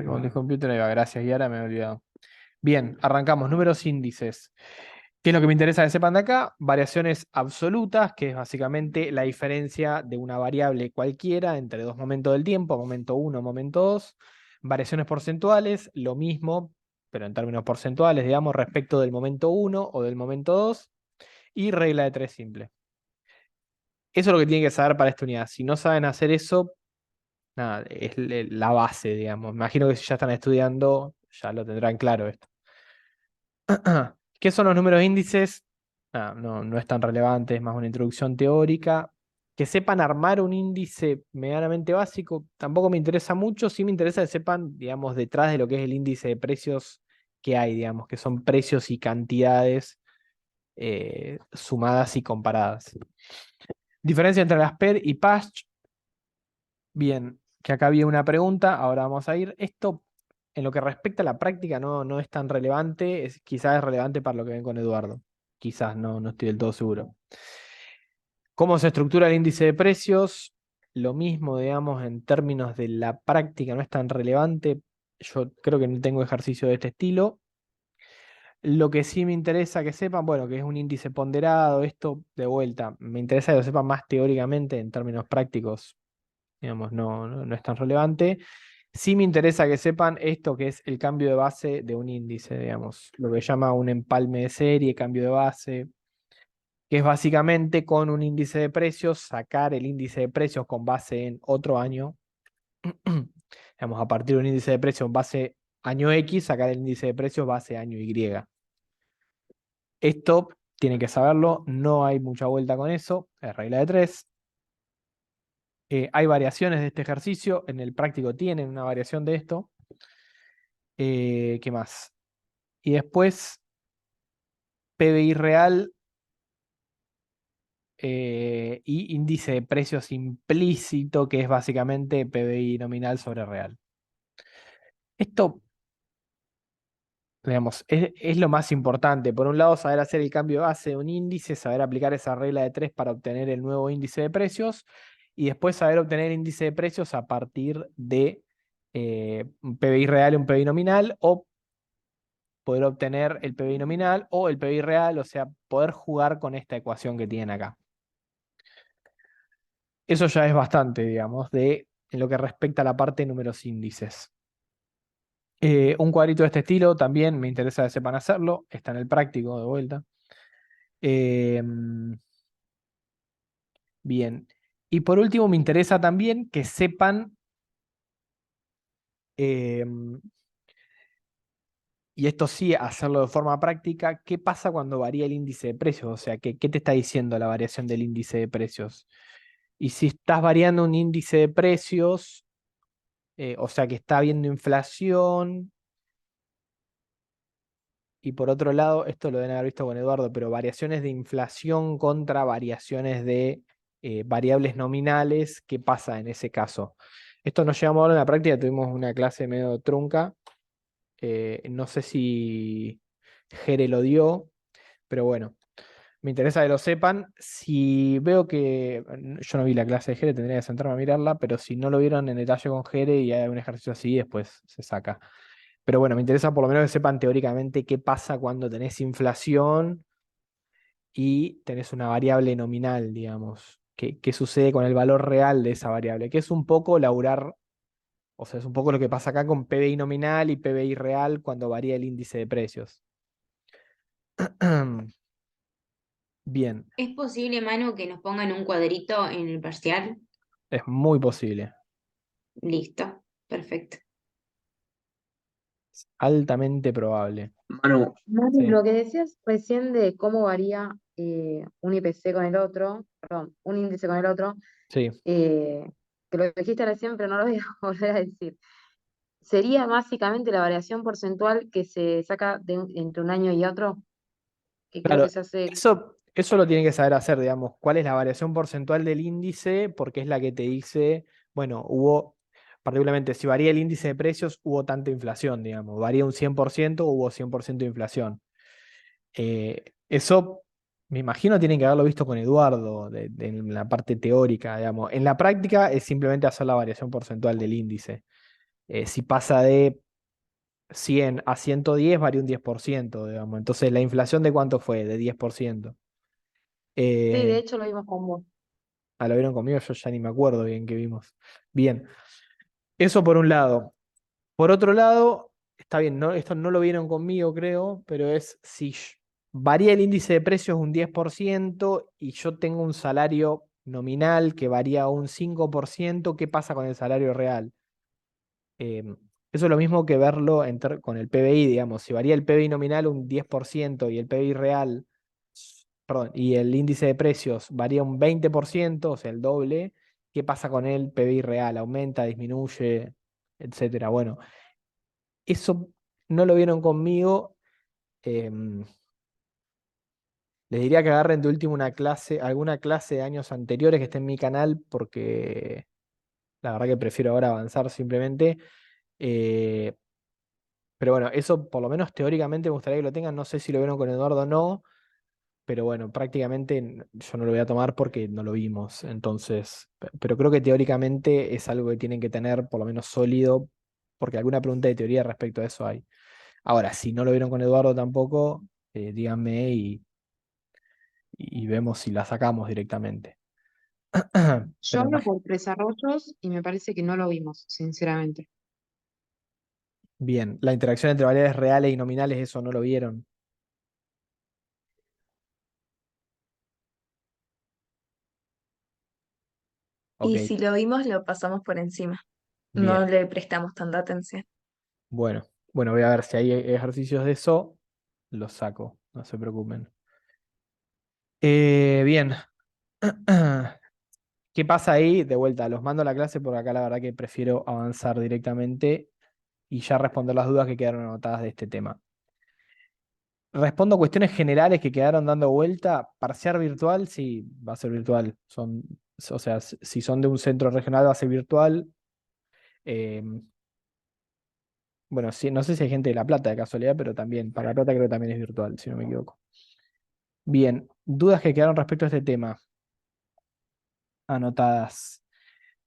Con el computer, ahí va, gracias, y ahora me he olvidado. Bien, arrancamos. Números índices. ¿Qué es lo que me interesa que sepan de acá? Variaciones absolutas, que es básicamente la diferencia de una variable cualquiera entre dos momentos del tiempo, momento uno, momento 2. Variaciones porcentuales, lo mismo, pero en términos porcentuales, digamos, respecto del momento uno o del momento 2. Y regla de tres simple. Eso es lo que tienen que saber para esta unidad. Si no saben hacer eso, nada, es la base, digamos. Me imagino que si ya están estudiando, ya lo tendrán claro esto. ¿Qué son los números índices? No es tan relevante, es más una introducción teórica. Que sepan armar un índice medianamente básico, tampoco me interesa mucho, sí me interesa que sepan, digamos, detrás de lo que es el índice de precios que hay, digamos, que son precios y cantidades sumadas y comparadas. Diferencia entre las PER y PASCH. Bien, que acá había una pregunta, ahora vamos a ir. Esto, en lo que respecta a la práctica, no es tan relevante, quizás es relevante para lo que ven con Eduardo. Quizás, no estoy del todo seguro. ¿Cómo se estructura el índice de precios? Lo mismo, digamos, en términos de la práctica, no es tan relevante. Yo creo que no tengo ejercicio de este estilo. Lo que sí me interesa que sepan, bueno, que es un índice ponderado, esto de vuelta, me interesa que lo sepan más teóricamente, en términos prácticos, digamos, no es tan relevante. Sí me interesa que sepan esto que es el cambio de base de un índice, digamos, lo que llama un empalme de serie, cambio de base, que es básicamente con un índice de precios, sacar el índice de precios con base en otro año, digamos, a partir de un índice de precios base año X, sacar el índice de precios base año Y. Esto tienen que saberlo, no hay mucha vuelta con eso, es regla de tres. Hay variaciones de este ejercicio, en el práctico tienen una variación de esto. ¿Qué más? Y después, PBI real y índice de precios implícito, que es básicamente PBI nominal sobre real. Esto, digamos, es lo más importante. Por un lado, saber hacer el cambio de base de un índice, saber aplicar esa regla de tres para obtener el nuevo índice de precios, y después saber obtener índice de precios a partir de un PBI real y un PBI nominal, o poder obtener el PBI nominal o el PBI real, o sea, poder jugar con esta ecuación que tienen acá. Eso ya es bastante, digamos, en lo que respecta a la parte de números índices. Un cuadrito de este estilo también me interesa que sepan hacerlo, está en el práctico de vuelta. Bien. Y por último, me interesa también que sepan, y esto sí, hacerlo de forma práctica, qué pasa cuando varía el índice de precios, o sea, qué te está diciendo la variación del índice de precios. Y si estás variando un índice de precios, o sea que está habiendo inflación, y por otro lado, esto lo deben haber visto con Eduardo, pero variaciones de inflación contra variaciones de variables nominales, ¿qué pasa en ese caso? Esto nos llevamos ahora en la práctica, tuvimos una clase medio trunca, no sé si Jere lo dio, pero bueno. Me interesa que lo sepan. Si veo que. Yo no vi la clase de Jere, tendría que sentarme a mirarla, pero si no lo vieron en detalle con Jere y hay un ejercicio así, después se saca. Pero bueno, me interesa por lo menos que sepan teóricamente qué pasa cuando tenés inflación y tenés una variable nominal, digamos. ¿Qué sucede con el valor real de esa variable? Que es un poco laburar, o sea, es un poco lo que pasa acá con PBI nominal y PBI real cuando varía el índice de precios. Bien, ¿Es posible, Manu, que nos pongan un cuadrito en el parcial? es muy posible. Listo, perfecto. Altamente probable. Manu, Manu, Sí, lo que decías recién de cómo varía un IPC con el otro, perdón, un índice con el otro, sí. eh, que lo dijiste recién, pero no lo voy a volver a decir. Sería básicamente la variación porcentual que se saca entre un año y otro, que creo Claro, que se hace. eso lo tiene que saber hacer, digamos, cuál es la variación porcentual del índice, porque es la que te dice, bueno, particularmente si varía el índice de precios, hubo tanta inflación, digamos, varía un 100%, hubo 100% de inflación. Eso, me imagino, tienen que haberlo visto con Eduardo, en la parte teórica, digamos. En la práctica es simplemente hacer la variación porcentual del índice. Si pasa de 100 a 110 varía un 10%, digamos. Entonces, ¿la inflación de cuánto fue? De 10%. Sí, de Eh, hecho lo vimos con vos. ¿Lo vieron conmigo? Yo ya ni me acuerdo bien qué vimos. Bien, eso por un lado. Por otro lado, está bien, no, esto no lo vieron conmigo, creo, pero es si varía el índice de precios un 10% y yo tengo un salario nominal que varía un 5%, ¿qué pasa con el salario real? Eso es lo mismo que verlo con el PBI, digamos. Si varía el PBI nominal un 10% y el PBI real, perdón, y el índice de precios varía un 20%, o sea, el doble, ¿qué pasa con el PBI real? ¿Aumenta, disminuye, etcétera? Bueno, eso no lo vieron conmigo. em, Les diría que agarren de último una clase, alguna clase de años anteriores que esté en mi canal, porque la verdad que prefiero ahora avanzar simplemente. Eh, Pero bueno, eso por lo menos teóricamente me gustaría que lo tengan. No sé si lo vieron con Eduardo o no, pero bueno, prácticamente yo no lo voy a tomar porque no lo vimos. Entonces, pero creo que teóricamente es algo que tienen que tener por lo menos sólido, porque alguna pregunta de teoría respecto a eso hay. Ahora, si no lo vieron con Eduardo tampoco, díganme y vemos si la sacamos directamente. Yo Pero hablo por desarrollos y me parece que no lo vimos, sinceramente. bien, la interacción entre variables reales y nominales, eso no lo vieron. Ok, Y si lo vimos, lo pasamos por encima. bien. No le prestamos tanta atención. Bueno, bueno, voy a ver si hay ejercicios de eso, los saco, no se preocupen. Bien. ¿Qué pasa ahí? De vuelta, los mando a la clase porque acá la verdad que prefiero avanzar directamente y ya responder las dudas que quedaron anotadas de este tema. Respondo cuestiones generales que quedaron dando vuelta. Parcial virtual, sí, va a ser virtual. O sea, si son de un centro regional va a ser virtual. Eh, bueno, sí, no sé si hay gente de La Plata de casualidad, pero también, para La Plata creo que también es virtual, si no me equivoco. Bien, dudas que quedaron respecto a este tema, anotadas.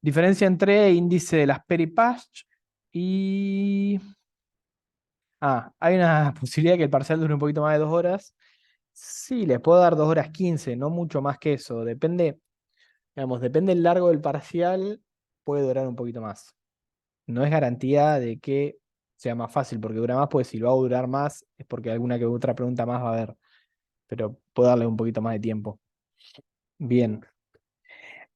Diferencia entre índice de las Peripatch y... hay una posibilidad que el parcial dure un poquito más de 2 horas. Sí, les puedo dar 2 horas 15, no mucho más que eso. Depende, digamos, depende del largo del parcial, puede durar un poquito más. No es garantía de que sea más fácil porque dura más, pues si lo hago durar más es porque alguna que otra pregunta más va a haber, pero puedo darle un poquito más de tiempo. Bien.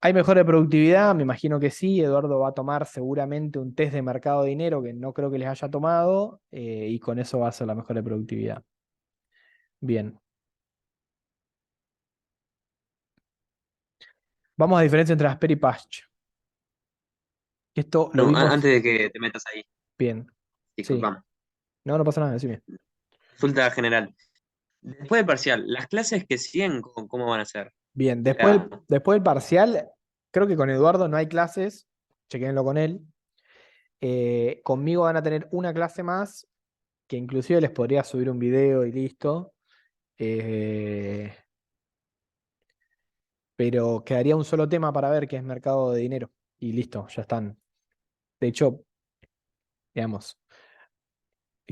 ¿Hay mejora de productividad? Me imagino que sí. Eduardo va a tomar seguramente un test de mercado de dinero que no creo que les haya tomado y con eso va a ser la mejora de productividad. Bien. Vamos a diferencia entre Asper y Patch. Esto lo No, vimos antes de que te metas ahí, bien. Sí. disculpame. No, no pasa nada, decime. Consulta general. Después del parcial, ¿las clases que siguen, cómo van a ser? Bien. O sea, Después del parcial, creo que con Eduardo no hay clases. Chequenlo con él. Conmigo van a tener una clase más que inclusive les podría subir un video y listo. Eh, pero quedaría un solo tema para ver que es mercado de dinero. Y listo, ya están. De hecho, digamos,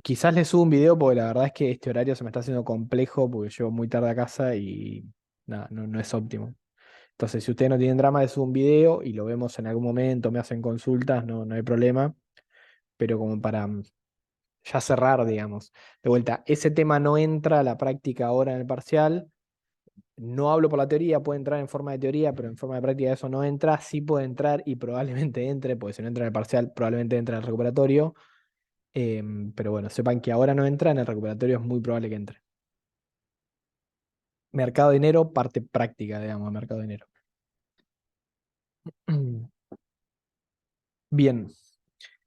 quizás les subo un video porque la verdad es que este horario se me está haciendo complejo porque llego muy tarde a casa y nada, no es óptimo. Entonces, si ustedes no tienen drama, les subo un video y lo vemos en algún momento, me hacen consultas, no hay problema. Pero como para ya cerrar, digamos. De vuelta, ese tema no entra a la práctica ahora en el parcial. No hablo por la teoría, puede entrar en forma de teoría, pero en forma de práctica eso no entra. Sí puede entrar y probablemente entre, porque si no entra en el parcial, probablemente entra en el recuperatorio. Pero bueno, sepan que ahora no entra, en el recuperatorio es muy probable que entre. Mercado de dinero, parte práctica, digamos, de mercado de dinero. Bien.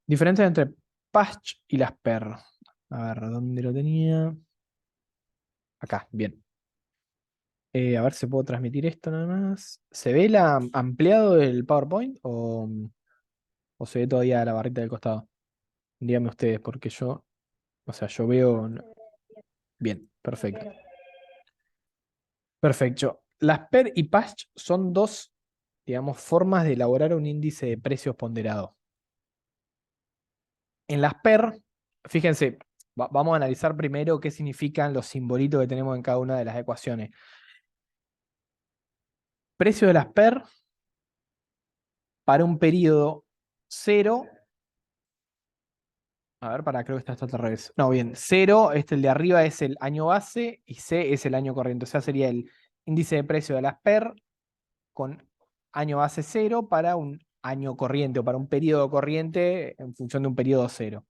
Diferencia entre Patch y las PER. A ver, ¿dónde lo tenía? Acá, bien. A ver si puedo transmitir esto nada más. ¿Se ve la ampliado el PowerPoint o se ve todavía la barrita del costado? Díganme ustedes, porque yo, o sea, yo veo. Bien, perfecto. Perfecto. Las PER y PASH son dos, digamos, formas de elaborar un índice de precios ponderado. En las PER, fíjense, vamos a analizar primero qué significan los simbolitos que tenemos en cada una de las ecuaciones. Precio de las PER para un periodo 0. A ver, creo que está al revés. No, bien, 0, el de arriba es el año base y C es el año corriente. O sea, sería el índice de precio de las PER con año base 0 para un año corriente o para un periodo corriente en función de un periodo 0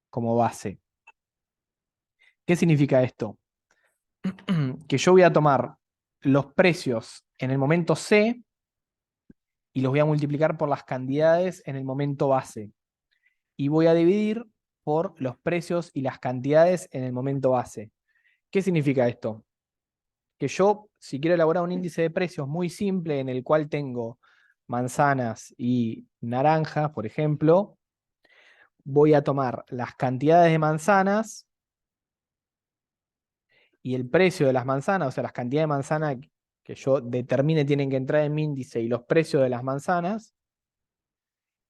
como base. ¿Qué significa esto? Que yo voy a tomar los precios en el momento C y los voy a multiplicar por las cantidades en el momento base. Y voy a dividir por los precios y las cantidades en el momento base. ¿Qué significa esto? Que yo, si quiero elaborar un índice de precios muy simple en el cual tengo manzanas y naranjas, por ejemplo, voy a tomar las cantidades de manzanas y el precio de las manzanas, o sea, las cantidades de manzanas que yo determine tienen que entrar en mi índice y los precios de las manzanas,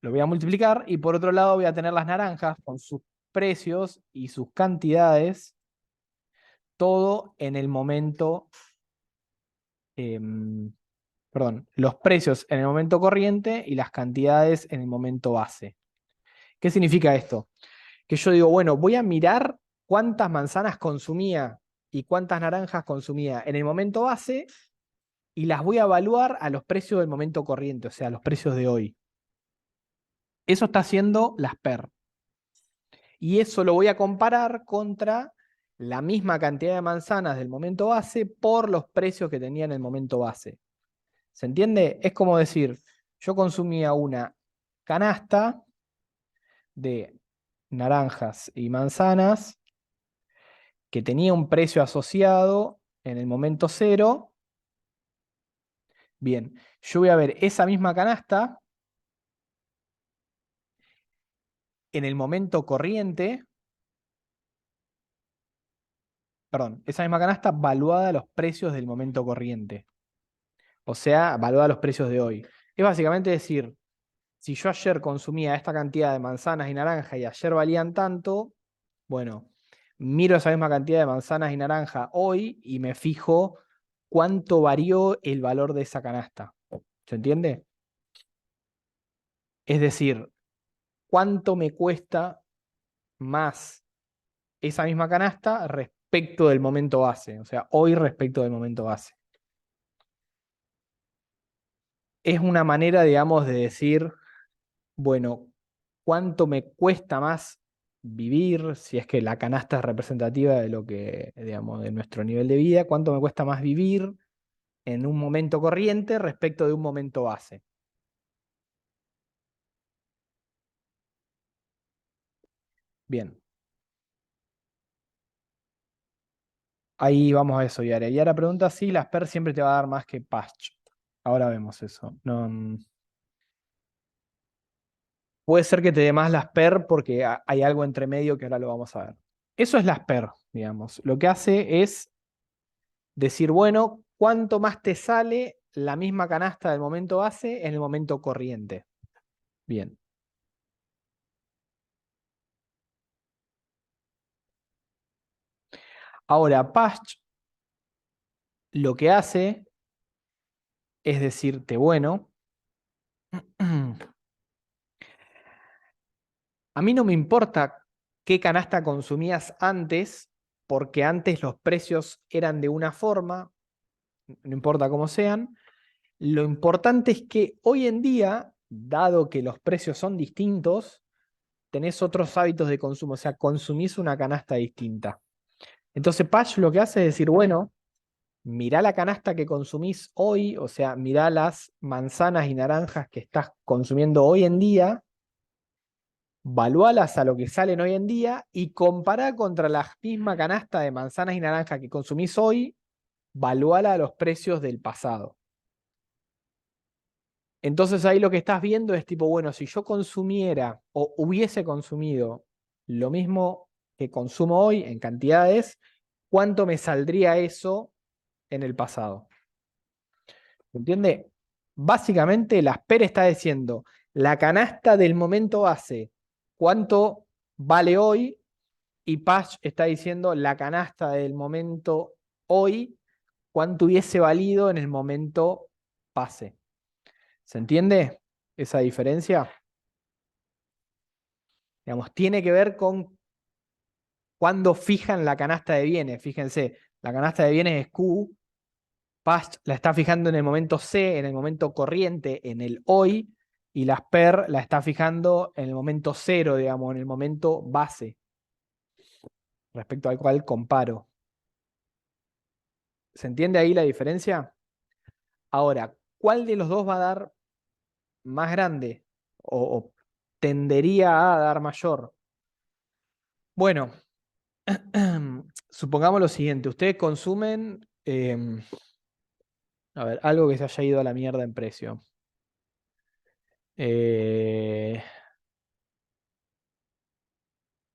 lo voy a multiplicar y por otro lado voy a tener las naranjas con sus precios y sus cantidades, todo en el momento, perdón, los precios en el momento corriente y las cantidades en el momento base. ¿Qué significa esto? Que yo digo, bueno, voy a mirar cuántas manzanas consumía y cuántas naranjas consumía en el momento base y las voy a evaluar a los precios del momento corriente, o sea, a los precios de hoy. Eso está haciendo las PER. Y eso lo voy a comparar contra la misma cantidad de manzanas del momento base por los precios que tenía en el momento base. ¿Se entiende? Es como decir, yo consumía una canasta de naranjas y manzanas que tenía un precio asociado en el momento 0. Bien, yo voy a ver esa misma canasta en el momento corriente, perdón, esa misma canasta valuada a los precios del momento corriente. O sea, valuada a los precios de hoy. Es básicamente decir, si yo ayer consumía esta cantidad de manzanas y naranjas y ayer valían tanto, bueno, miro esa misma cantidad de manzanas y naranjas hoy y me fijo cuánto varió el valor de esa canasta. ¿Se entiende? Es decir, cuánto me cuesta más esa misma canasta respecto del momento base. O sea, hoy respecto del momento base. Es una manera, digamos, de decir, bueno, cuánto me cuesta más vivir, si es que la canasta es representativa de lo que, digamos, de nuestro nivel de vida, cuánto me cuesta más vivir en un momento corriente respecto de un momento base. Bien. Ahí vamos a eso, Yara. Yara pregunta si las PER siempre te va a dar más que Patch. Ahora vemos eso. No, puede ser que te dé más las PER porque hay algo entre medio que ahora lo vamos a ver. Eso es las PER, digamos. Lo que hace es decir, bueno, ¿cuánto más te sale la misma canasta del momento base en el momento corriente? Bien. Ahora, Patch lo que hace es decirte, bueno, a mí no me importa qué canasta consumías antes, porque antes los precios eran de una forma, no importa cómo sean. Lo importante es que hoy en día, dado que los precios son distintos, tenés otros hábitos de consumo, o sea, consumís una canasta distinta. Entonces Patch lo que hace es decir, bueno, mirá la canasta que consumís hoy, o sea, mirá las manzanas y naranjas que estás consumiendo hoy en día, valualas a lo que salen hoy en día y compará contra la misma canasta de manzanas y naranjas que consumís hoy, valuala a los precios del pasado. Entonces ahí lo que estás viendo es tipo, bueno, si yo consumiera o hubiese consumido lo mismo que consumo hoy en cantidades, ¿cuánto me saldría eso en el pasado? ¿Se entiende? Básicamente la PER está diciendo, la canasta del momento base, cuánto vale hoy, y Pasch está diciendo la canasta del momento hoy, cuánto hubiese valido en el momento pase. ¿Se entiende esa diferencia? Digamos, tiene que ver con cuándo fijan la canasta de bienes. Fíjense, la canasta de bienes es Q, Pasch la está fijando en el momento C, en el momento corriente, en el hoy, y la SPER la está fijando en el momento cero, digamos, en el momento base, respecto al cual comparo. ¿Se entiende ahí la diferencia? Ahora, ¿cuál de los dos va a dar más grande? O tendería a dar mayor. Bueno, supongamos lo siguiente. Ustedes consumen, a ver, algo que se haya ido a la mierda en precio.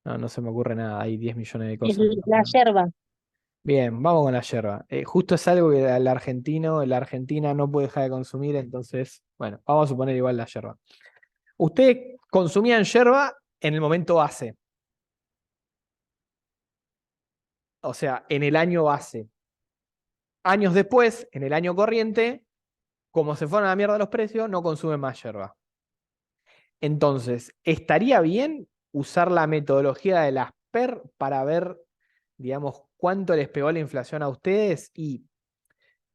No se me ocurre nada. Hay 10 millones de cosas. La yerba. Bien, vamos con la yerba. Justo es algo que el argentino, la argentina no puede dejar de consumir, entonces, bueno, vamos a suponer igual la yerba. Ustedes consumían yerba en el momento base. O sea, en el año base. Años después, en el año corriente, como se fueron a la mierda los precios, no consumen más yerba. Entonces, ¿estaría bien usar la metodología de las PER para ver, digamos, cuánto les pegó la inflación a ustedes? Y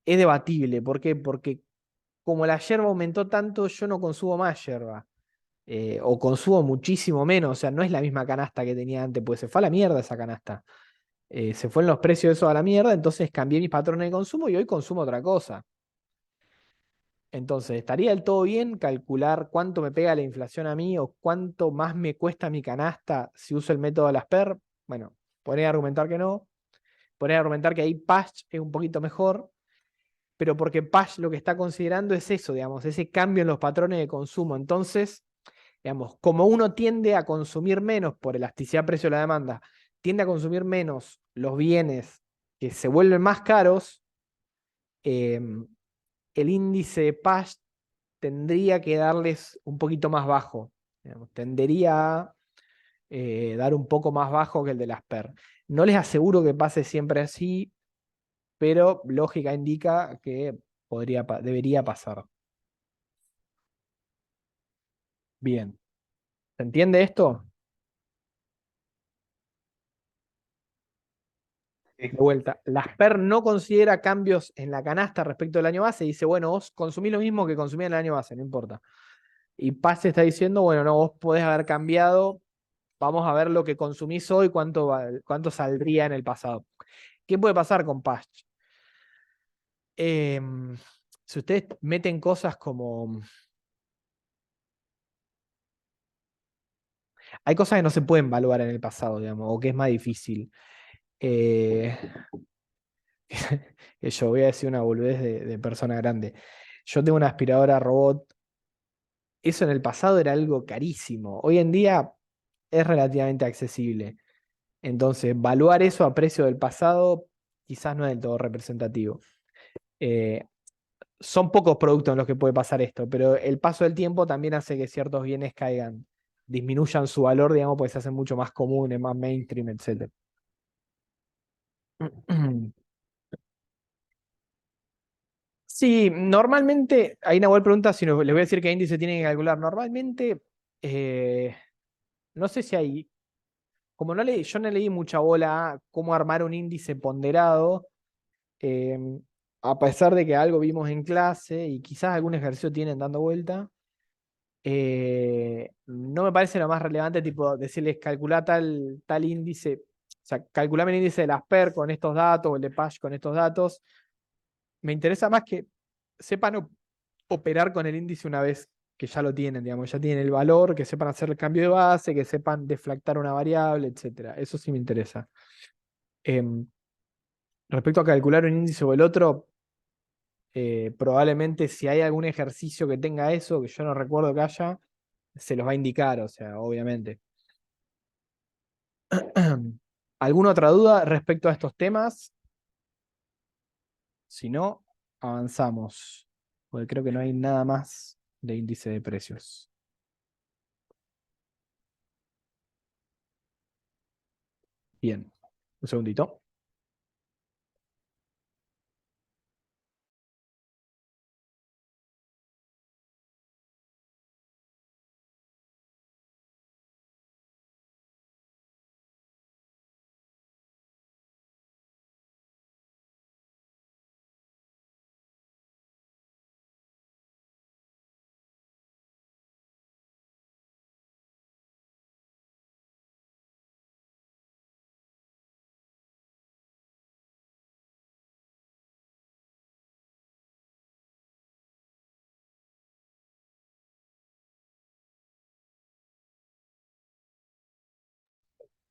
es debatible. ¿Por qué? Porque como la yerba aumentó tanto, yo no consumo más yerba. O consumo muchísimo menos. O sea, no es la misma canasta que tenía antes, pues se fue a la mierda esa canasta. Se fueron los precios de eso a la mierda, entonces cambié mis patrones de consumo y hoy consumo otra cosa. Entonces, ¿estaría del todo bien calcular cuánto me pega la inflación a mí o cuánto más me cuesta mi canasta si uso el método de las PER? Bueno, podría argumentar que no. Podría argumentar que ahí Pasch es un poquito mejor, pero porque Pasch lo que está considerando es eso, digamos, ese cambio en los patrones de consumo. Entonces, digamos, como uno tiende a consumir menos por elasticidad precio de la demanda, tiende a consumir menos los bienes que se vuelven más caros, el índice de Pasch tendría que darles un poquito más bajo. Digamos, tendería a dar un poco más bajo que el de las PER. No les aseguro que pase siempre así, pero lógica indica que debería pasar. Bien. ¿Se entiende esto? De vuelta, la SPER no considera cambios en la canasta respecto del año base. Dice, bueno, vos consumís lo mismo que consumías en el año base, no importa. Y Pasch está diciendo, bueno, no, vos podés haber cambiado. Vamos a ver lo que consumís hoy, cuánto saldría en el pasado. ¿Qué puede pasar con Pasch? Si ustedes meten cosas como... Hay cosas que no se pueden evaluar en el pasado, digamos, o que es más difícil. Que yo voy a decir una boludez de persona grande. Yo tengo una aspiradora robot. Eso en el pasado era algo carísimo. Hoy en día es relativamente accesible. Entonces, evaluar eso a precio del pasado quizás no es del todo representativo. Son pocos productos en los que puede pasar esto, pero el paso del tiempo también hace que ciertos bienes caigan, disminuyan su valor, digamos, porque se hacen mucho más comunes, más mainstream, etc. Sí, normalmente, ahí Nahuel pregunta si les voy a decir qué índice tienen que calcular. Normalmente, no sé si hay, como yo no leí mucha bola a cómo armar un índice ponderado, eh, a pesar de que algo vimos en clase y quizás algún ejercicio tienen dando vuelta. No me parece lo más relevante, tipo, decirles calcular tal índice, o sea, calculame el índice de las PER con estos datos, o el de Pasch con estos datos. Me interesa más que sepan operar con el índice una vez que ya lo tienen, digamos, ya tienen el valor, que sepan hacer el cambio de base, que sepan deflactar una variable, etcétera. Eso sí me interesa. Em, Respecto a calcular un índice o el otro, probablemente si hay algún ejercicio que tenga eso, que yo no recuerdo que haya, se los va a indicar, o sea, obviamente. ¿Alguna otra duda respecto a estos temas? Si no, avanzamos, porque creo que no hay nada más de índice de precios. Bien, un segundito.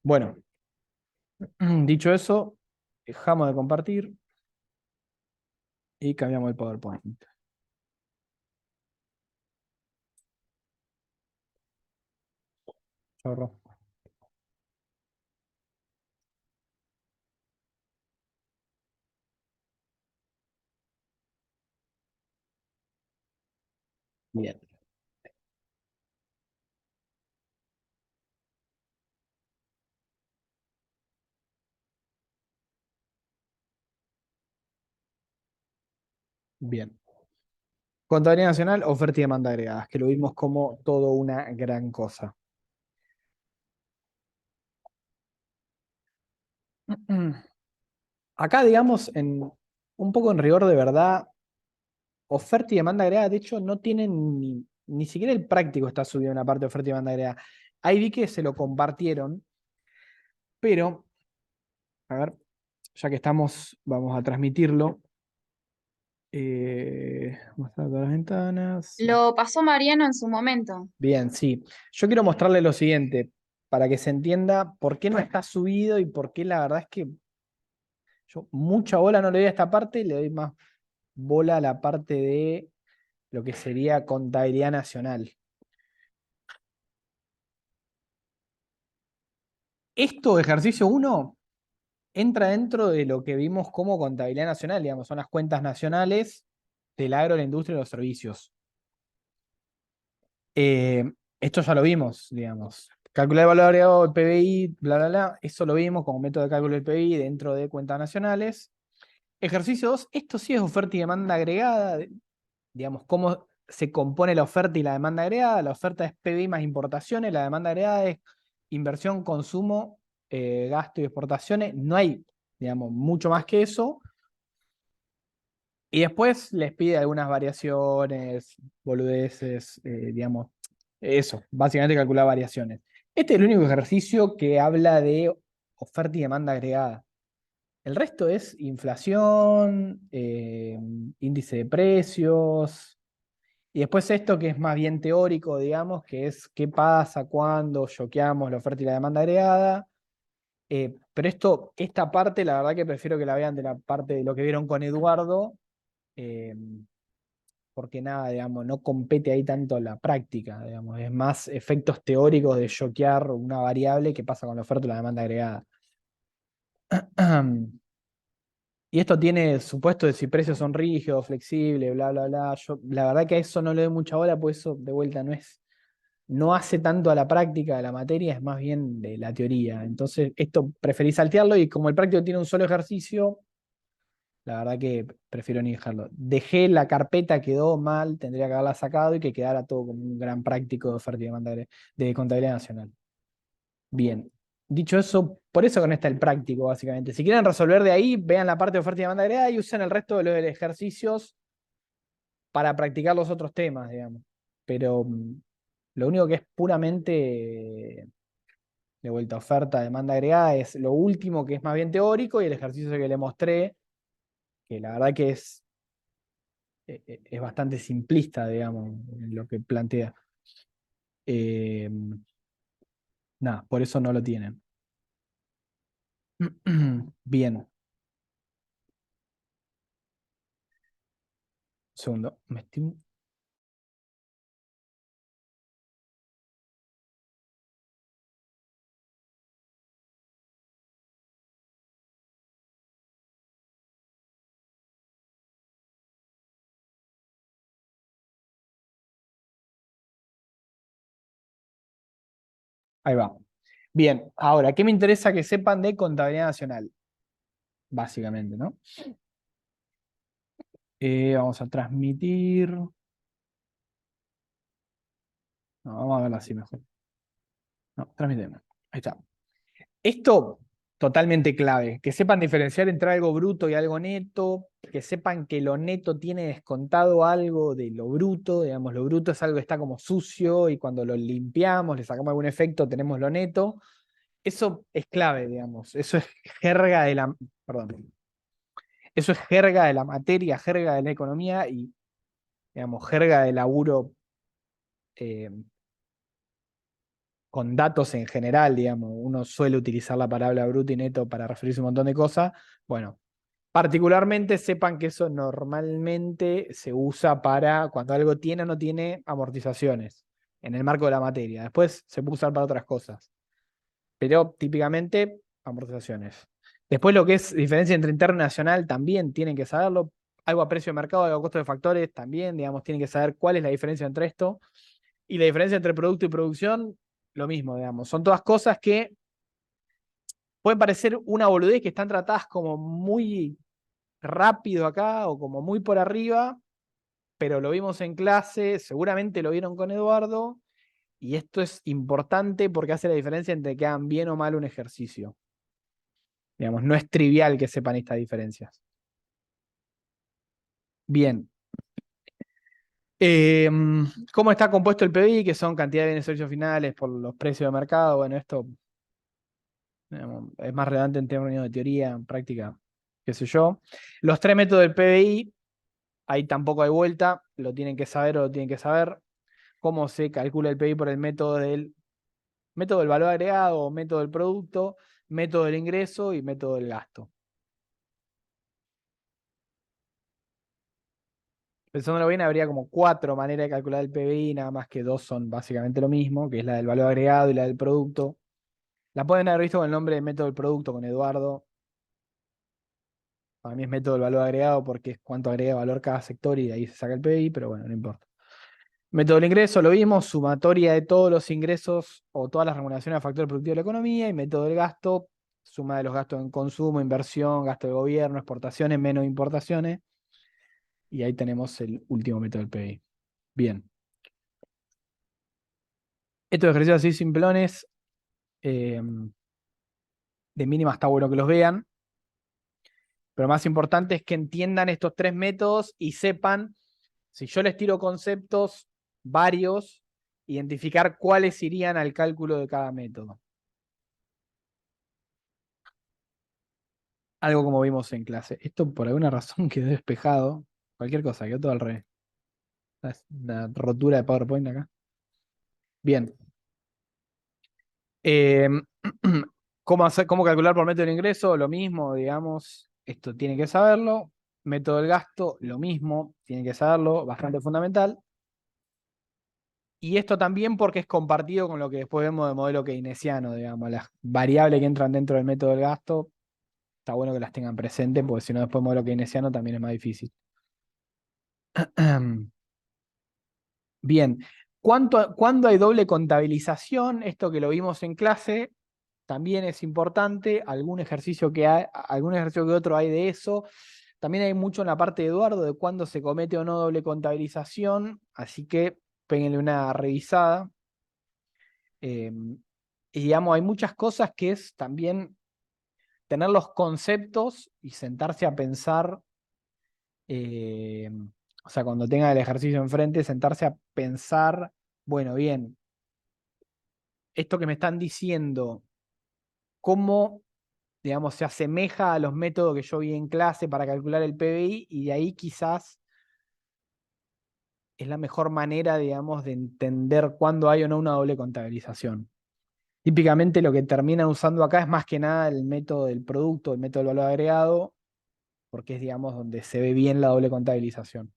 Bueno, dicho eso, dejamos de compartir y cambiamos el PowerPoint. Chorro. Bien. Bien. Contabilidad nacional, oferta y demanda agregadas, que lo vimos como todo una gran cosa. Acá, digamos, un poco en rigor de verdad, oferta y demanda agregada, de hecho, no tienen ni siquiera el práctico está subido en la parte de oferta y demanda agregada. Ahí vi que se lo compartieron, pero, a ver, ya que estamos, vamos a transmitirlo. Mostrar todas las ventanas. Lo pasó Mariano en su momento. Bien, sí. Yo quiero mostrarle lo siguiente, para que se entienda por qué no está subido y por qué la verdad es que yo mucha bola no le doy a esta parte, le doy más bola a la parte de lo que sería contabilidad nacional. Esto, ejercicio uno entra dentro de lo que vimos como contabilidad nacional, digamos, son las cuentas nacionales del agro, la industria y los servicios. Eh, Esto ya lo vimos, digamos. Calcular el valor agregado del PBI, bla, bla, bla. Eso lo vimos como método de cálculo del PBI dentro de cuentas nacionales. Ejercicio 2, esto sí es oferta y demanda agregada. Digamos, cómo se compone la oferta y la demanda agregada. La oferta es PBI más importaciones, la demanda agregada es inversión, consumo, gasto y exportaciones. No hay, digamos, mucho más que eso. Y después les pide algunas variaciones, boludeces, digamos, eso, básicamente calcular variaciones. Este es el único ejercicio que habla de oferta y demanda agregada. El resto es inflación, índice de precios, y después esto que es más bien teórico, digamos, que es qué pasa cuando choqueamos la oferta y la demanda agregada. Pero esta parte, la verdad que prefiero que la vean de la parte de lo que vieron con Eduardo, eh, porque nada, digamos, no compete ahí tanto la práctica, digamos, es más efectos teóricos de choquear una variable que pasa con la oferta y la demanda agregada. Y esto tiene supuesto de si precios son rígidos, flexibles, bla, bla, bla. Yo, la verdad que a eso no le doy mucha bola, pues eso de vuelta no hace tanto a la práctica de la materia, es más bien de la teoría. Entonces, esto preferí saltearlo y como el práctico tiene un solo ejercicio, la verdad que prefiero ni dejarlo. Dejé la carpeta, quedó mal, tendría que haberla sacado y que quedara todo como un gran práctico de oferta y demanda de contabilidad nacional. Bien. Dicho eso, por eso con esta el práctico, básicamente. Si quieren resolver de ahí, vean la parte de oferta y demanda agregada y usen el resto de los ejercicios para practicar los otros temas, digamos. Pero lo único que es puramente de vuelta oferta, demanda agregada, es lo último que es más bien teórico y el ejercicio que le mostré, que la verdad que es bastante simplista, digamos, en lo que plantea. Eh, Nada, por eso no lo tienen. Bien. Un segundo. Ahí va. Bien, ahora, ¿qué me interesa que sepan de contabilidad nacional? Básicamente, ¿no? Vamos a transmitir. No, vamos a verlo así mejor. No, transmitimos. Ahí está. Esto totalmente clave, que sepan diferenciar entre algo bruto y algo neto, que sepan que lo neto tiene descontado algo de lo bruto, digamos, lo bruto es algo que está como sucio y cuando lo limpiamos, le sacamos algún efecto, tenemos lo neto. Eso es clave, digamos, eso es jerga de la, perdón, eso es jerga de la materia, jerga de la economía y, digamos, jerga de laburo eh, con datos en general, digamos, uno suele utilizar la palabra bruto y neto para referirse a un montón de cosas. Bueno, particularmente sepan que eso normalmente se usa para cuando algo tiene o no tiene amortizaciones en el marco de la materia. Después se puede usar para otras cosas, pero típicamente amortizaciones. Después lo que es diferencia entre interno y nacional también tienen que saberlo. Algo a precio de mercado, algo a costo de factores también, digamos, tienen que saber cuál es la diferencia entre esto. Y la diferencia entre producto y producción, lo mismo, digamos. Son todas cosas que pueden parecer una boludez, que están tratadas como muy rápido acá o como muy por arriba, pero lo vimos en clase, seguramente lo vieron con Eduardo, y esto es importante porque hace la diferencia entre que hagan bien o mal un ejercicio. Digamos, no es trivial que sepan estas diferencias. Bien. ¿Cómo está compuesto el PBI? Que son cantidad de bienes y servicios finales por los precios de mercado. Bueno, esto digamos, es más relevante en términos de teoría, en práctica, qué sé yo. Los tres métodos del PBI, ahí tampoco hay vuelta, lo tienen que saber o lo tienen que saber. Cómo se calcula el PBI por el método del valor agregado, método del producto, método del ingreso y método del gasto. Pensándolo bien, habría como 4 maneras de calcular el PBI, nada más que 2 son básicamente lo mismo, que es la del valor agregado y la del producto. La pueden haber visto con el nombre de método del producto con Eduardo. Para mí es método del valor agregado porque es cuánto agrega valor cada sector y de ahí se saca el PBI, pero bueno, no importa. Método del ingreso, lo vimos, sumatoria de todos los ingresos o todas las remuneraciones a factor productivo de la economía. Y método del gasto, suma de los gastos en consumo, inversión, gasto de gobierno, exportaciones menos importaciones. Y ahí tenemos el último método del PBI. Bien. Estos ejercicios así simplones, de mínima está bueno que los vean. Pero más importante es que entiendan estos 3 métodos y sepan, si yo les tiro conceptos varios, identificar cuáles irían al cálculo de cada método. Algo como vimos en clase. Esto por alguna razón quedó despejado. Cualquier cosa, quedó todo al revés. La rotura de PowerPoint acá. Bien. Eh, ¿Cómo calcular por método de ingreso? Lo mismo, digamos. Esto tiene que saberlo. Método del gasto, lo mismo. Tiene que saberlo. Bastante fundamental. Y esto también porque es compartido con lo que después vemos de modelo keynesiano, digamos, las variables que entran dentro del método del gasto, está bueno que las tengan presentes, porque si no después modelo keynesiano también es más difícil. Bien, ¿cuándo hay doble contabilización? Esto que lo vimos en clase, también es importante, algún ejercicio que otro hay de eso. También hay mucho en la parte de Eduardo de cuándo se comete o no doble contabilización, así que péguenle una revisada. Y digamos, hay muchas cosas que es también tener los conceptos y sentarse a pensar, eh, o sea, cuando tenga el ejercicio enfrente, sentarse a pensar, bueno, bien, esto que me están diciendo, ¿cómo, digamos, se asemeja a los métodos que yo vi en clase para calcular el PBI? Y de ahí quizás es la mejor manera, digamos, de entender cuándo hay o no una doble contabilización. Típicamente lo que terminan usando acá es más que nada el método del producto, el método del valor agregado, porque es, digamos, donde se ve bien la doble contabilización.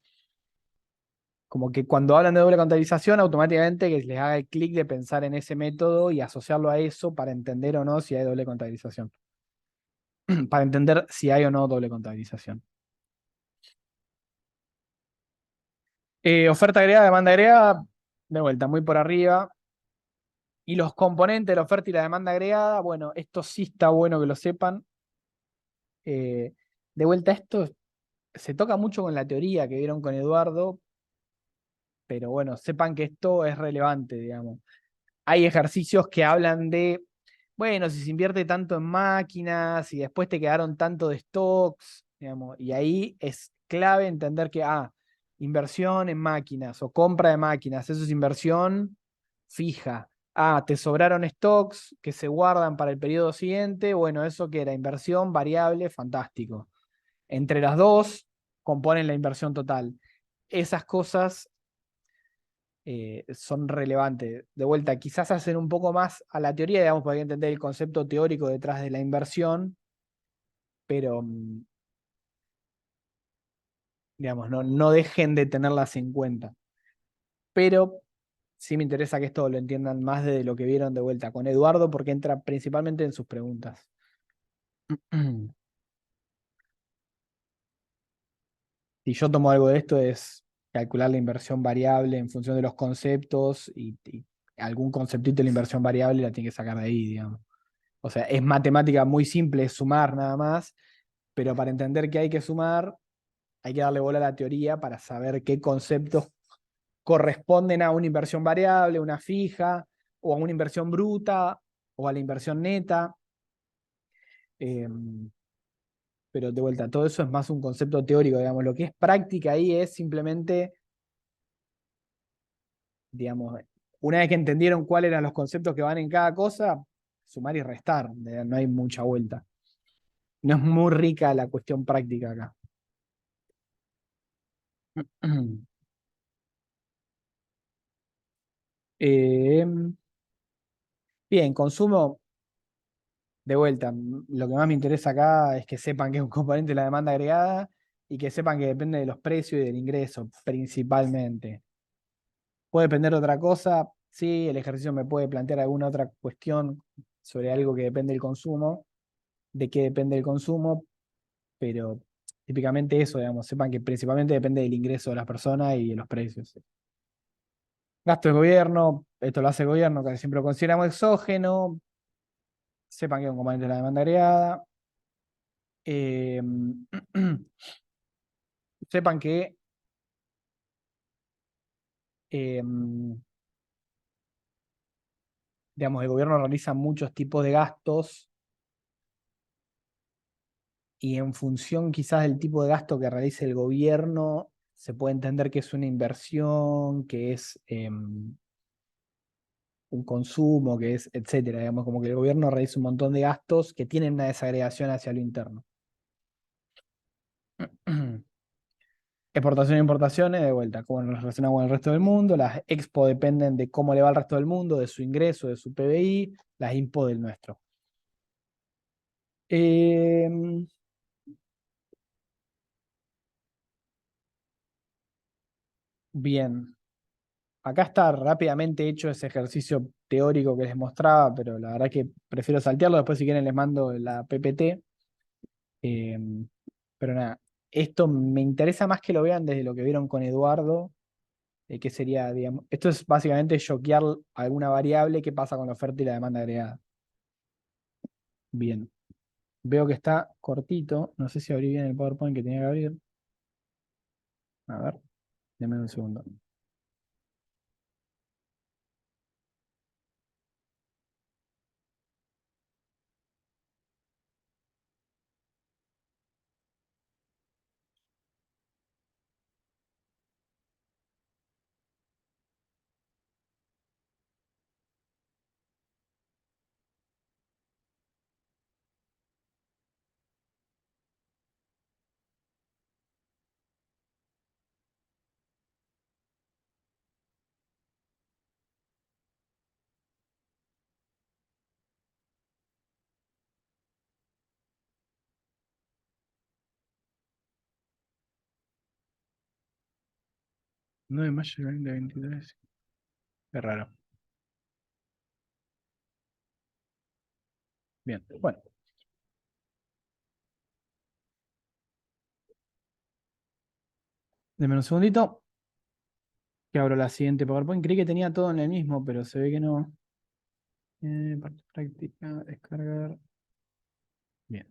Como que cuando hablan de doble contabilización, automáticamente que les haga el clic de pensar en ese método y asociarlo a eso para entender o no si hay doble contabilización. Para entender si hay o no doble contabilización. Oferta agregada, demanda agregada, de vuelta, muy por arriba. Y los componentes de la oferta y la demanda agregada, bueno, esto sí está bueno que lo sepan. De vuelta, esto se toca mucho con la teoría que vieron con Eduardo, pero bueno, sepan que esto es relevante, digamos. Hay ejercicios que hablan de, bueno, si se invierte tanto en máquinas y después te quedaron tanto de stocks, digamos, y ahí es clave entender que, inversión en máquinas o compra de máquinas, eso es inversión fija. Te sobraron stocks que se guardan para el periodo siguiente, bueno, eso que era inversión variable, fantástico. Entre las dos componen la inversión total. Esas cosas son relevantes. De vuelta, quizás hacen un poco más a la teoría, digamos, para entender el concepto teórico detrás de la inversión, pero, digamos, no dejen de tenerlas en cuenta. Pero sí me interesa que esto lo entiendan más de lo que vieron de vuelta con Eduardo, porque entra principalmente en sus preguntas. Si yo tomo algo de esto es calcular la inversión variable en función de los conceptos y algún conceptito de la inversión variable la tiene que sacar de ahí, digamos. O sea, es matemática muy simple, es sumar nada más, pero para entender que hay que sumar, hay que darle bola a la teoría para saber qué conceptos corresponden a una inversión variable, una fija, o a una inversión bruta, o a la inversión neta. Eh, pero de vuelta, todo eso es más un concepto teórico, digamos. Lo que es práctica ahí es simplemente, digamos, una vez que entendieron cuáles eran los conceptos que van en cada cosa, sumar y restar, no hay mucha vuelta. No es muy rica la cuestión práctica acá. Eh, bien, consumo, de vuelta. Lo que más me interesa acá es que sepan que es un componente de la demanda agregada y que sepan que depende de los precios y del ingreso, principalmente. ¿Puede depender de otra cosa? Sí, el ejercicio me puede plantear alguna otra cuestión sobre algo que depende del consumo, de qué depende el consumo, pero típicamente eso, digamos, sepan que principalmente depende del ingreso de las personas y de los precios. Gasto del gobierno, esto lo hace el gobierno, casi siempre lo consideramos exógeno. Sepan que es un componente de la demanda agregada. Eh, sepan que eh, digamos, el gobierno realiza muchos tipos de gastos y en función quizás del tipo de gasto que realice el gobierno, se puede entender que es una inversión, que es un consumo, que es, etcétera. Digamos, como que el gobierno realiza un montón de gastos que tienen una desagregación hacia lo interno. Exportación e importaciones, de vuelta, cómo nos relacionamos con el resto del mundo. Las expo dependen de cómo le va al resto del mundo, de su ingreso, de su PBI, las impo del nuestro. Bien, acá está rápidamente hecho ese ejercicio teórico que les mostraba, pero la verdad que prefiero saltearlo. Después, si quieren, les mando la PPT. Eh, pero nada, esto me interesa más que lo vean desde lo que vieron con Eduardo, que sería, digamos, esto es básicamente choquear alguna variable que pasa con la oferta y la demanda agregada. Bien, veo que está cortito, no sé si abrí bien el PowerPoint que tenía que abrir. A ver, denme un segundo. No de mayo del 2023. Qué raro. Bien, bueno. Denme un segundito, que abro la siguiente PowerPoint. Creí que tenía todo en el mismo, pero se ve que no. Parte práctica, descargar. Bien.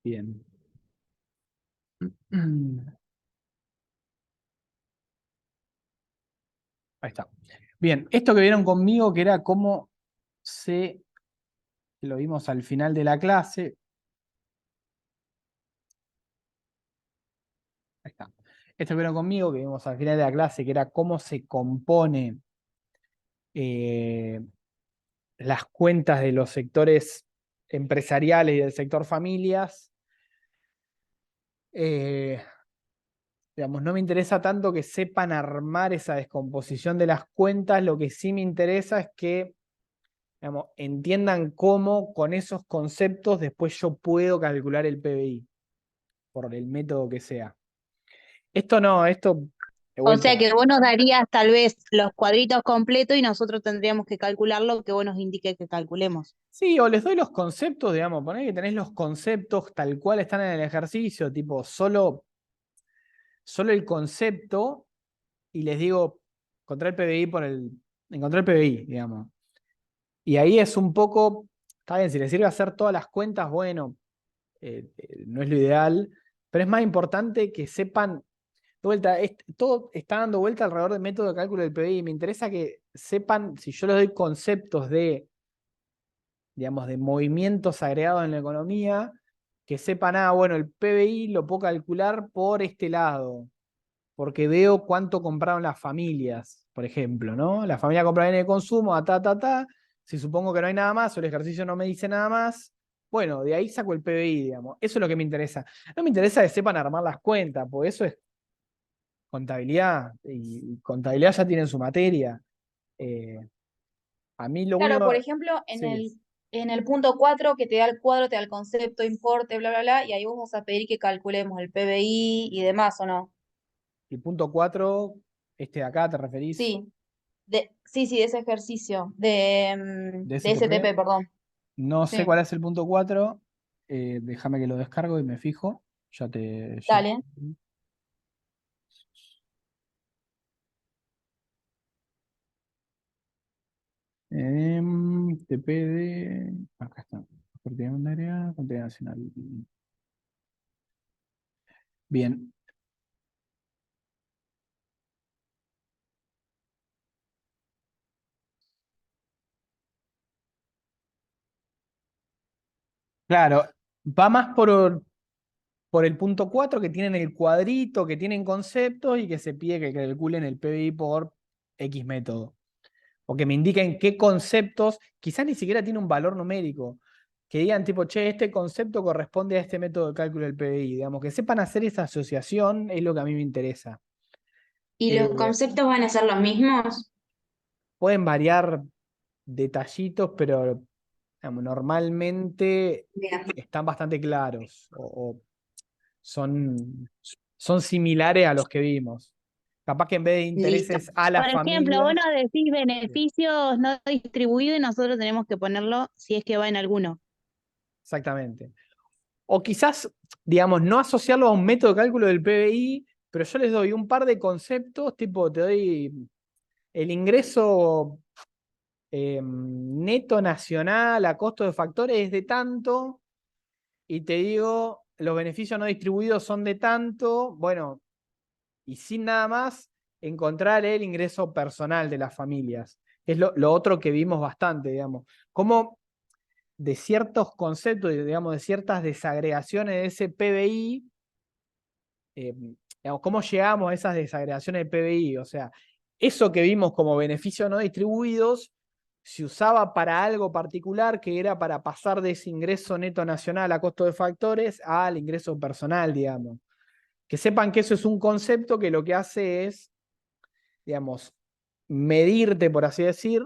Bien. Ahí está. Bien, esto que vieron conmigo, que era cómo lo vimos al final de la clase. Ahí está. Esto que vieron conmigo, que vimos al final de la clase, que era cómo se compone las cuentas de los sectores empresariales y del sector familias. Digamos, no me interesa tanto que sepan armar esa descomposición de las cuentas, lo que sí me interesa es que, digamos, entiendan cómo con esos conceptos después yo puedo calcular el PBI, por el método que sea. Esto no, esto de O sea vuelta. que vos nos darías tal vez los cuadritos completos y nosotros tendríamos que calcular lo que vos nos indiques que calculemos. Sí, o les doy los conceptos, digamos, poner que tenés los conceptos tal cual están en el ejercicio, tipo solo el concepto, y les digo, encontré el PBI encontré el PBI, digamos. Y ahí es un poco, está bien, si les sirve hacer todas las cuentas, bueno, no es lo ideal, pero es más importante que sepan, de vuelta, todo está dando vuelta alrededor del método de cálculo del PBI. Me interesa que sepan, si yo les doy conceptos de, digamos, de movimientos agregados en la economía, que sepan, bueno, el PBI lo puedo calcular por este lado, porque veo cuánto compraron las familias, por ejemplo, ¿no? La familia compra bienes de consumo, si supongo que no hay nada más o el ejercicio no me dice nada más, bueno, de ahí saco el PBI, digamos. Eso es lo que me interesa. No me interesa que sepan armar las cuentas, porque eso es contabilidad, y contabilidad ya tienen su materia. Eh, a mí lo Claro, por único... ejemplo, Sí. en el punto 4 que te da el cuadro, te da el concepto, importe, bla, bla, bla, y ahí vos vas a pedir que calculemos el PBI y demás, ¿o no? El punto 4, este de acá, ¿te referís? Sí, sí, de ese ejercicio, De de STP. STP, perdón. No sé Sí, cuál es el punto 4. Déjame que lo descargo y me fijo. dale. TP de... Acá está. Partida secundaria, contenido nacional. Bien. Claro, va más por el punto 4 que tienen el cuadrito, que tienen conceptos y que se pide que calculen el PBI por X método. O que me indiquen qué conceptos, quizás ni siquiera tiene un valor numérico. Que digan tipo, che, este concepto corresponde a este método de cálculo del PBI. Digamos, que sepan hacer esa asociación es lo que a mí me interesa. ¿Y los Eh, conceptos van a ser los mismos? pueden variar detallitos, pero digamos, normalmente Bien. están bastante claros o son similares a los que vimos. Capaz que en vez de Listo. intereses a la Por ejemplo, vos familia, nos decís beneficios no distribuidos y nosotros tenemos que ponerlo si es que va en alguno. exactamente. O quizás, digamos, no asociarlo a un método de cálculo del PBI, pero yo les doy un par de conceptos, tipo, te doy el ingreso neto nacional a costo de factores es de tanto, y te digo, los beneficios no distribuidos son de tanto, bueno, y sin nada más, encontrar el ingreso personal de las familias. Es lo otro que vimos bastante, digamos. Cómo de ciertos conceptos, digamos, de ciertas desagregaciones de ese PBI, digamos, cómo llegamos a esas desagregaciones de PBI. O sea, eso que vimos como beneficios no distribuidos se usaba para algo particular que era para pasar de ese ingreso neto nacional a costo de factores al ingreso personal, digamos. Que sepan que eso es un concepto que lo que hace es, digamos, medirte, por así decir,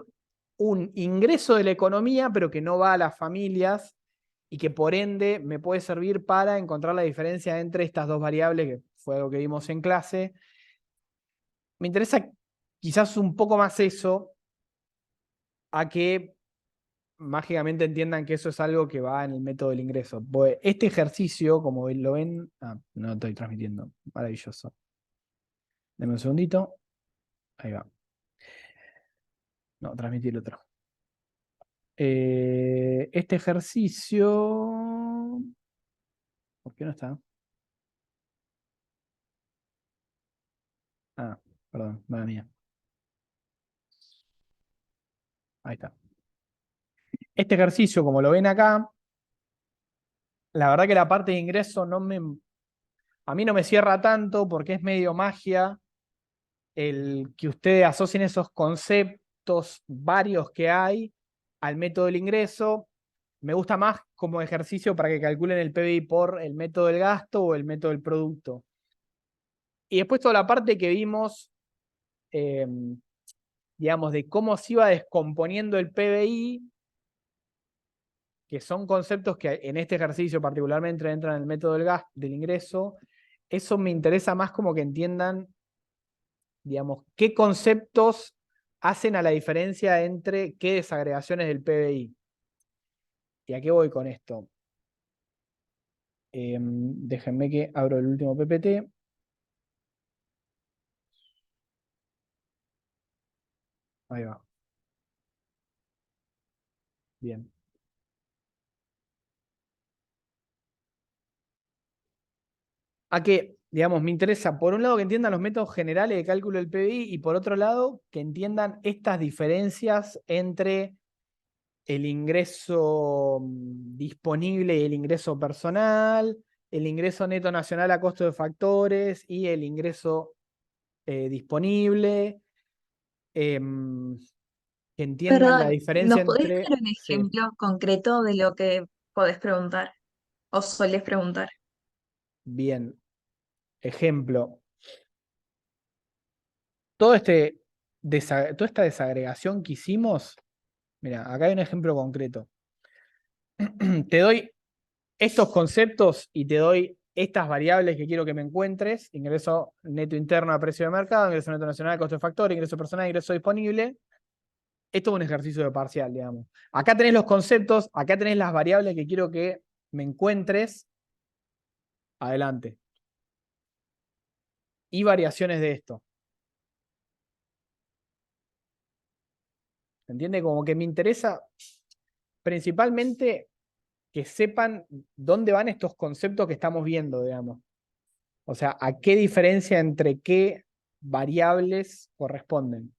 un ingreso de la economía, pero que no va a las familias y que por ende me puede servir para encontrar la diferencia entre estas dos variables, que fue lo que vimos en clase. Me interesa quizás un poco más eso, a que mágicamente entiendan que eso es algo que va en el método del ingreso. Pues este ejercicio, como lo ven, no estoy transmitiendo, maravilloso. Deme un segundito. Ahí va. No, transmitir el otro. Este ejercicio. ¿Por qué no está? Perdón, mala mía. Ahí está. Este ejercicio, como lo ven acá, la verdad que la parte de ingreso a mí no me cierra tanto porque es medio magia el que ustedes asocien esos conceptos varios que hay al método del ingreso. Me gusta más como ejercicio para que calculen el PBI por el método del gasto o el método del producto. Y después toda la parte que vimos, digamos, de cómo se iba descomponiendo el PBI, que son conceptos que en este ejercicio particularmente entran en el método del ingreso. Eso me interesa más como que entiendan, digamos, qué conceptos hacen a la diferencia entre qué desagregaciones del PBI. ¿Y a qué voy con esto? Déjenme que abro el último PPT. Ahí va. Bien. A que, digamos, me interesa, por un lado, que entiendan los métodos generales de cálculo del PBI y por otro lado, que entiendan estas diferencias entre el ingreso disponible y el ingreso personal, el ingreso neto nacional a costo de factores y el ingreso disponible. Que entiendan la Perdón, diferencia ¿nos podés entre... dar un Sí, ejemplo concreto de lo que podés preguntar o solés preguntar? bien. Ejemplo. Toda esta desagregación que hicimos, mira, acá hay un ejemplo concreto. Te doy estos conceptos y te doy estas variables que quiero que me encuentres: ingreso neto interno a precio de mercado, ingreso neto nacional a costo de factor, ingreso personal, ingreso disponible. Esto es un ejercicio de parcial, digamos. Acá tenés los conceptos, acá tenés las variables que quiero que me encuentres. Adelante. Y variaciones de esto. ¿Entiende? Como que me interesa principalmente que sepan dónde van estos conceptos que estamos viendo, digamos. O sea, a qué diferencia entre qué variables corresponden.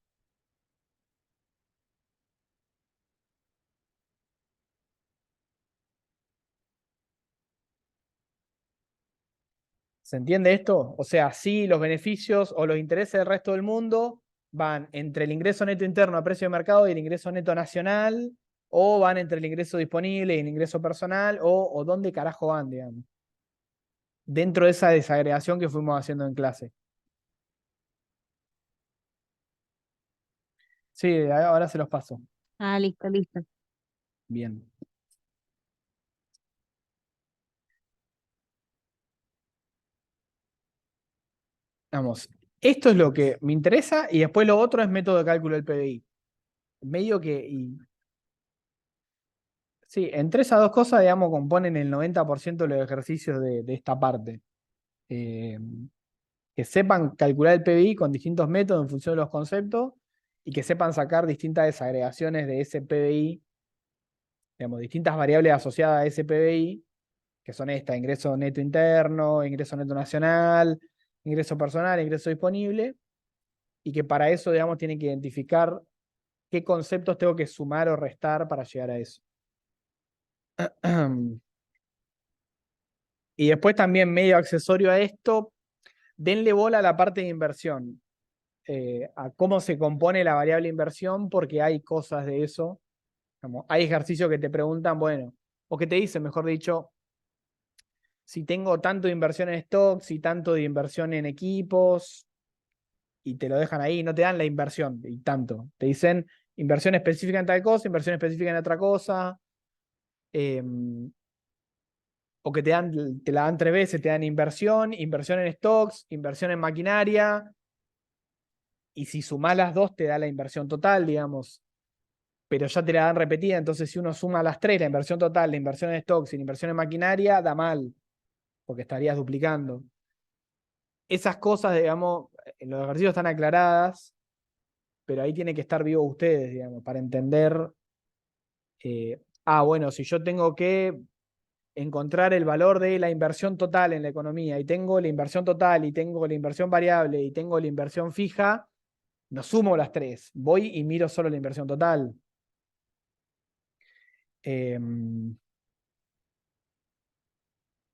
¿Se entiende esto? O sea, sí, los beneficios o los intereses del resto del mundo van entre el ingreso neto interno a precio de mercado y el ingreso neto nacional, o van entre el ingreso disponible y el ingreso personal, o dónde carajo van, digamos. Dentro de esa desagregación que fuimos haciendo en clase. Sí, ahora se los paso. Listo, listo. Bien. Vamos, esto es lo que me interesa y después lo otro es método de cálculo del PBI. Medio que... sí, entre esas dos cosas, digamos, componen el 90% de los ejercicios de esta parte. Que sepan calcular el PBI con distintos métodos en función de los conceptos y que sepan sacar distintas desagregaciones de ese PBI, digamos, distintas variables asociadas a ese PBI, que son estas: ingreso neto interno, ingreso neto nacional, ingreso personal, ingreso disponible, y que para eso, digamos, tienen que identificar qué conceptos tengo que sumar o restar para llegar a eso. Y después también, medio accesorio a esto, denle bola a la parte de inversión, a cómo se compone la variable inversión, porque hay cosas de eso. Hay ejercicios que te preguntan, bueno, o que te dicen, mejor dicho, si tengo tanto de inversión en stocks y tanto de inversión en equipos, y te lo dejan ahí, no te dan la inversión y tanto. Te dicen inversión específica en tal cosa, inversión específica en otra cosa. O que te la dan 3 veces, te dan inversión, inversión en stocks, inversión en maquinaria, y si sumás las dos te da la inversión total, digamos, pero ya te la dan repetida, entonces si uno suma las 3, la inversión total, la inversión en stocks y la inversión en maquinaria, da mal, porque estarías duplicando. Esas cosas, digamos, en los ejercicios están aclaradas, pero ahí tiene que estar vivo ustedes, digamos, para entender, bueno, si yo tengo que encontrar el valor de la inversión total en la economía y tengo la inversión total y tengo la inversión variable y tengo la inversión fija, no sumo las 3, voy y miro solo la inversión total.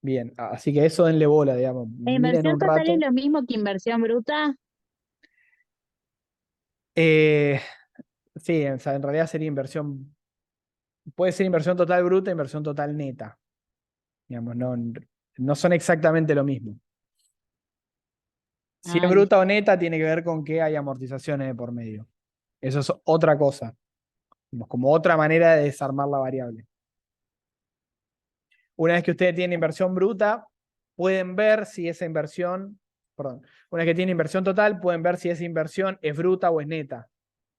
Bien, así que eso denle bola, digamos. ¿La Miren inversión un total es rato. lo mismo que inversión bruta? Eh, sí, o sea, en realidad sería inversión. Puede ser inversión total bruta, inversión total neta. Digamos, no son exactamente lo mismo. Si es Ah, bruta o neta, tiene que ver con que hay amortizaciones de por medio. Eso es otra cosa. Como otra manera de desarmar la variable. Una vez que ustedes tienen inversión bruta, pueden ver si esa inversión, perdón, una vez que tienen inversión total, pueden ver si esa inversión es bruta o es neta,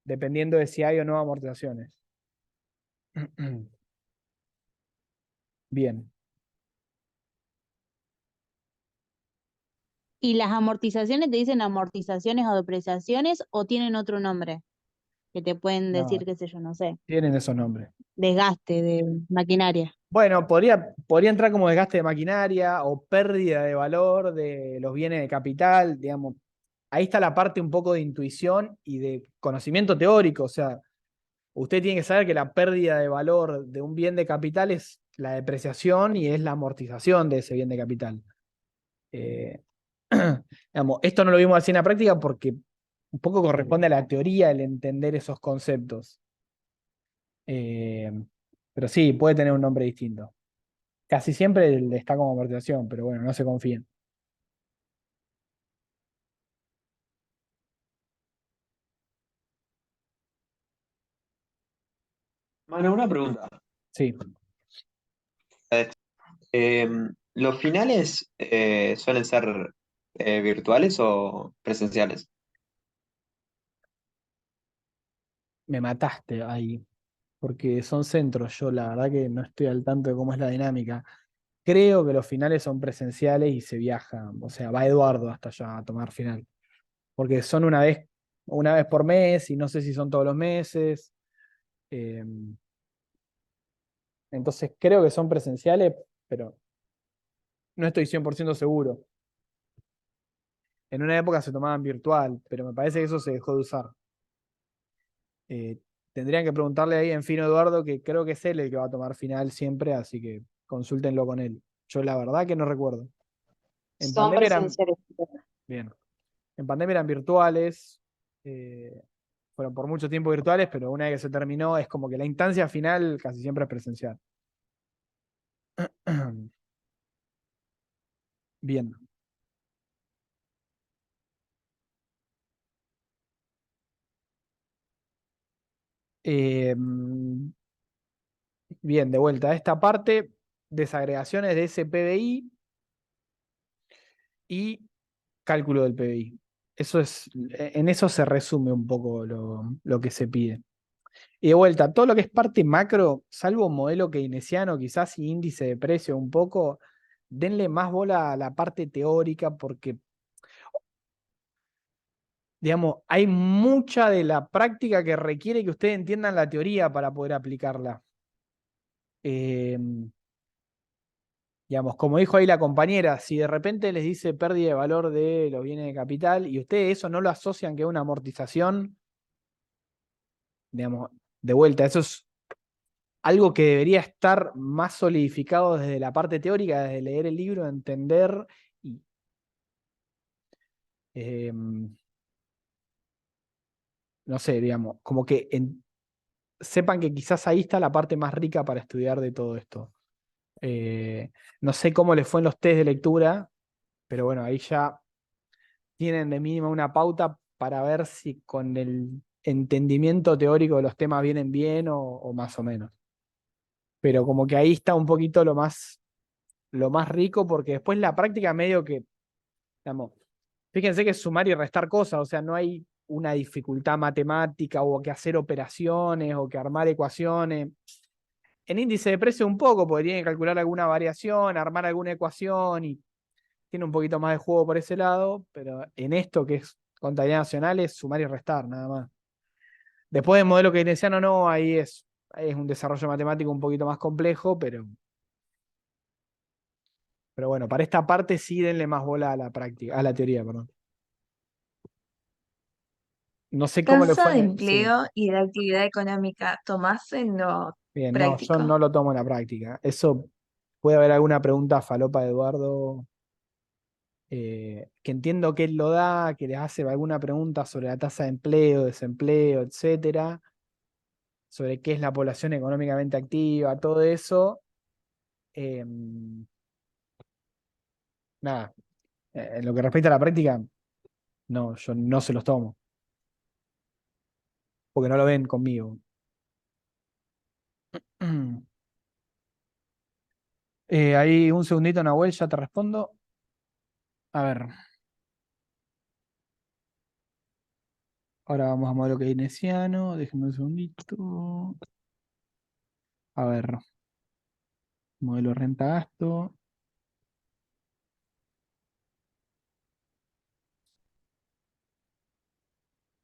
dependiendo de si hay o no amortizaciones. Bien. ¿y las amortizaciones te dicen amortizaciones o depreciaciones o tienen otro nombre? Que te pueden No, decir, qué sé yo, no sé, tienen esos nombres. desgaste de maquinaria. Bueno, podría entrar como desgaste de maquinaria o pérdida de valor de los bienes de capital, digamos. Ahí está la parte un poco de intuición y de conocimiento teórico. O sea, usted tiene que saber que la pérdida de valor de un bien de capital es la depreciación y es la amortización de ese bien de capital. Eh, digamos, esto no lo vimos así en la práctica porque un poco corresponde a la teoría el entender esos conceptos. Eh, pero sí, puede tener un nombre distinto. Casi siempre está como amortización, pero bueno, no se confíen. Bueno, una pregunta. Sí. ¿Los finales suelen ser virtuales o presenciales? Me mataste ahí, porque son centros. Yo la verdad que no estoy al tanto de cómo es la dinámica. Creo que los finales son presenciales y se viaja. O sea, va Eduardo hasta allá a tomar final. Porque son una vez por mes y no sé si son todos los meses. Eh, entonces creo que son presenciales, pero no estoy 100% seguro. En una época se tomaban virtual, pero me parece que eso se dejó de usar. Tendrían que preguntarle ahí en Fino Eduardo, que creo que es él el que va a tomar final siempre, así que consúltenlo con él. Yo la verdad que no recuerdo. En Son pandemia eran, presenciales. bien, en pandemia eran virtuales, fueron por mucho tiempo virtuales, pero una vez que se terminó es como que la instancia final casi siempre es presencial. Bien. Bien, de vuelta a esta parte, desagregaciones de ese PBI y cálculo del PBI. En eso se resume un poco lo que se pide. Y de vuelta, todo lo que es parte macro, salvo modelo keynesiano, quizás y índice de precio un poco, denle más bola a la parte teórica porque, digamos, hay mucha de la práctica que requiere que ustedes entiendan la teoría para poder aplicarla. Eh, digamos, como dijo ahí la compañera, si de repente les dice pérdida de valor de los bienes de capital y ustedes eso no lo asocian que es una amortización, digamos, de vuelta, eso es algo que debería estar más solidificado desde la parte teórica, desde leer el libro, entender y no sé, digamos, como que sepan que quizás ahí está la parte más rica para estudiar de todo esto. No sé cómo les fue en los test de lectura, pero bueno, ahí ya tienen de mínima una pauta para ver si con entendimiento teórico de los temas vienen bien o más o menos. Pero como que ahí está un poquito lo más rico, porque después la práctica medio que, digamos, fíjense que es sumar y restar cosas, o sea, no hay una dificultad matemática o que hacer operaciones o que armar ecuaciones. En índice de precio un poco, porque tiene que calcular alguna variación, armar alguna ecuación y tiene un poquito más de juego por ese lado, pero en esto que es contabilidad nacional es sumar y restar, nada más. Después del modelo keynesiano no, ahí es un desarrollo matemático un poquito más complejo, pero bueno, para esta parte sí denle más bola a la práctica, a la teoría, perdón. No sé cómo le Tasa fue de en sí. empleo y de actividad económica, ¿tomás en lo Bien, no, yo práctico? no lo tomo en la práctica. Eso puede haber alguna pregunta falopa de Eduardo, que entiendo que él lo da, que les hace alguna pregunta sobre la tasa de empleo, desempleo, etcétera, sobre qué es la población económicamente activa, todo eso. Nada, en lo que respecta a la práctica, no, yo no se los tomo, porque no lo ven conmigo. Ahí un segundito, Nahuel, ya te respondo. A ver, ahora vamos a modelo keynesiano, déjenme un segundito. A ver, modelo renta-gasto.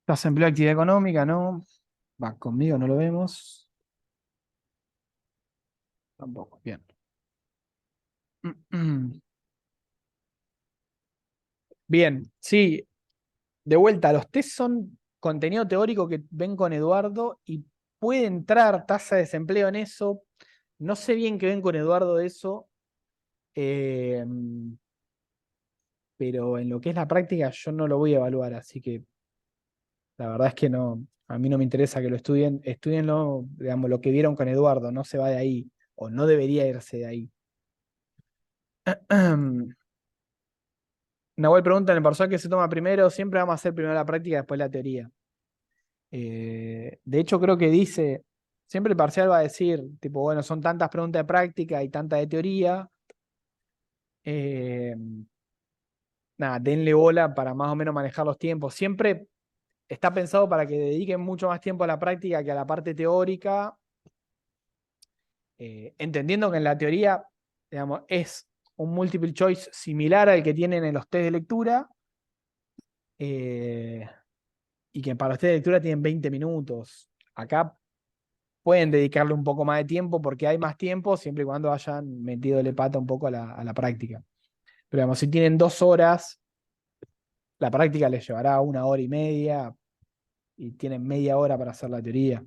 Tasa de empleo, actividad económica, ¿no? Va, conmigo no lo vemos. Tampoco, bien. Bien, sí, de vuelta, los test son contenido teórico que ven con Eduardo y puede entrar tasa de desempleo en eso. No sé bien qué ven con Eduardo de eso, eh, pero en lo que es la práctica yo no lo voy a evaluar, así que la verdad es que no, a mí no me interesa que lo estudien, estudienlo, digamos, lo que vieron con Eduardo, no se va de ahí, o no debería irse de ahí. Nahuel pregunta en el parcial que se toma primero, siempre vamos a hacer primero la práctica y después la teoría. De hecho, creo que dice, siempre el parcial va a decir, tipo, bueno, son tantas preguntas de práctica y tantas de teoría. Eh, Nada, denle bola para más o menos manejar los tiempos. Siempre está pensado para que dediquen mucho más tiempo a la práctica que a la parte teórica, entendiendo que en la teoría, digamos, es un multiple choice similar al que tienen en los test de lectura, y que para los test de lectura tienen 20 minutos. Acá pueden dedicarle un poco más de tiempo porque hay más tiempo siempre y cuando hayan metido el pata un poco a la práctica. Pero digamos, si tienen 2 horas, la práctica les llevará 1 hora y media y tienen media hora para hacer la teoría.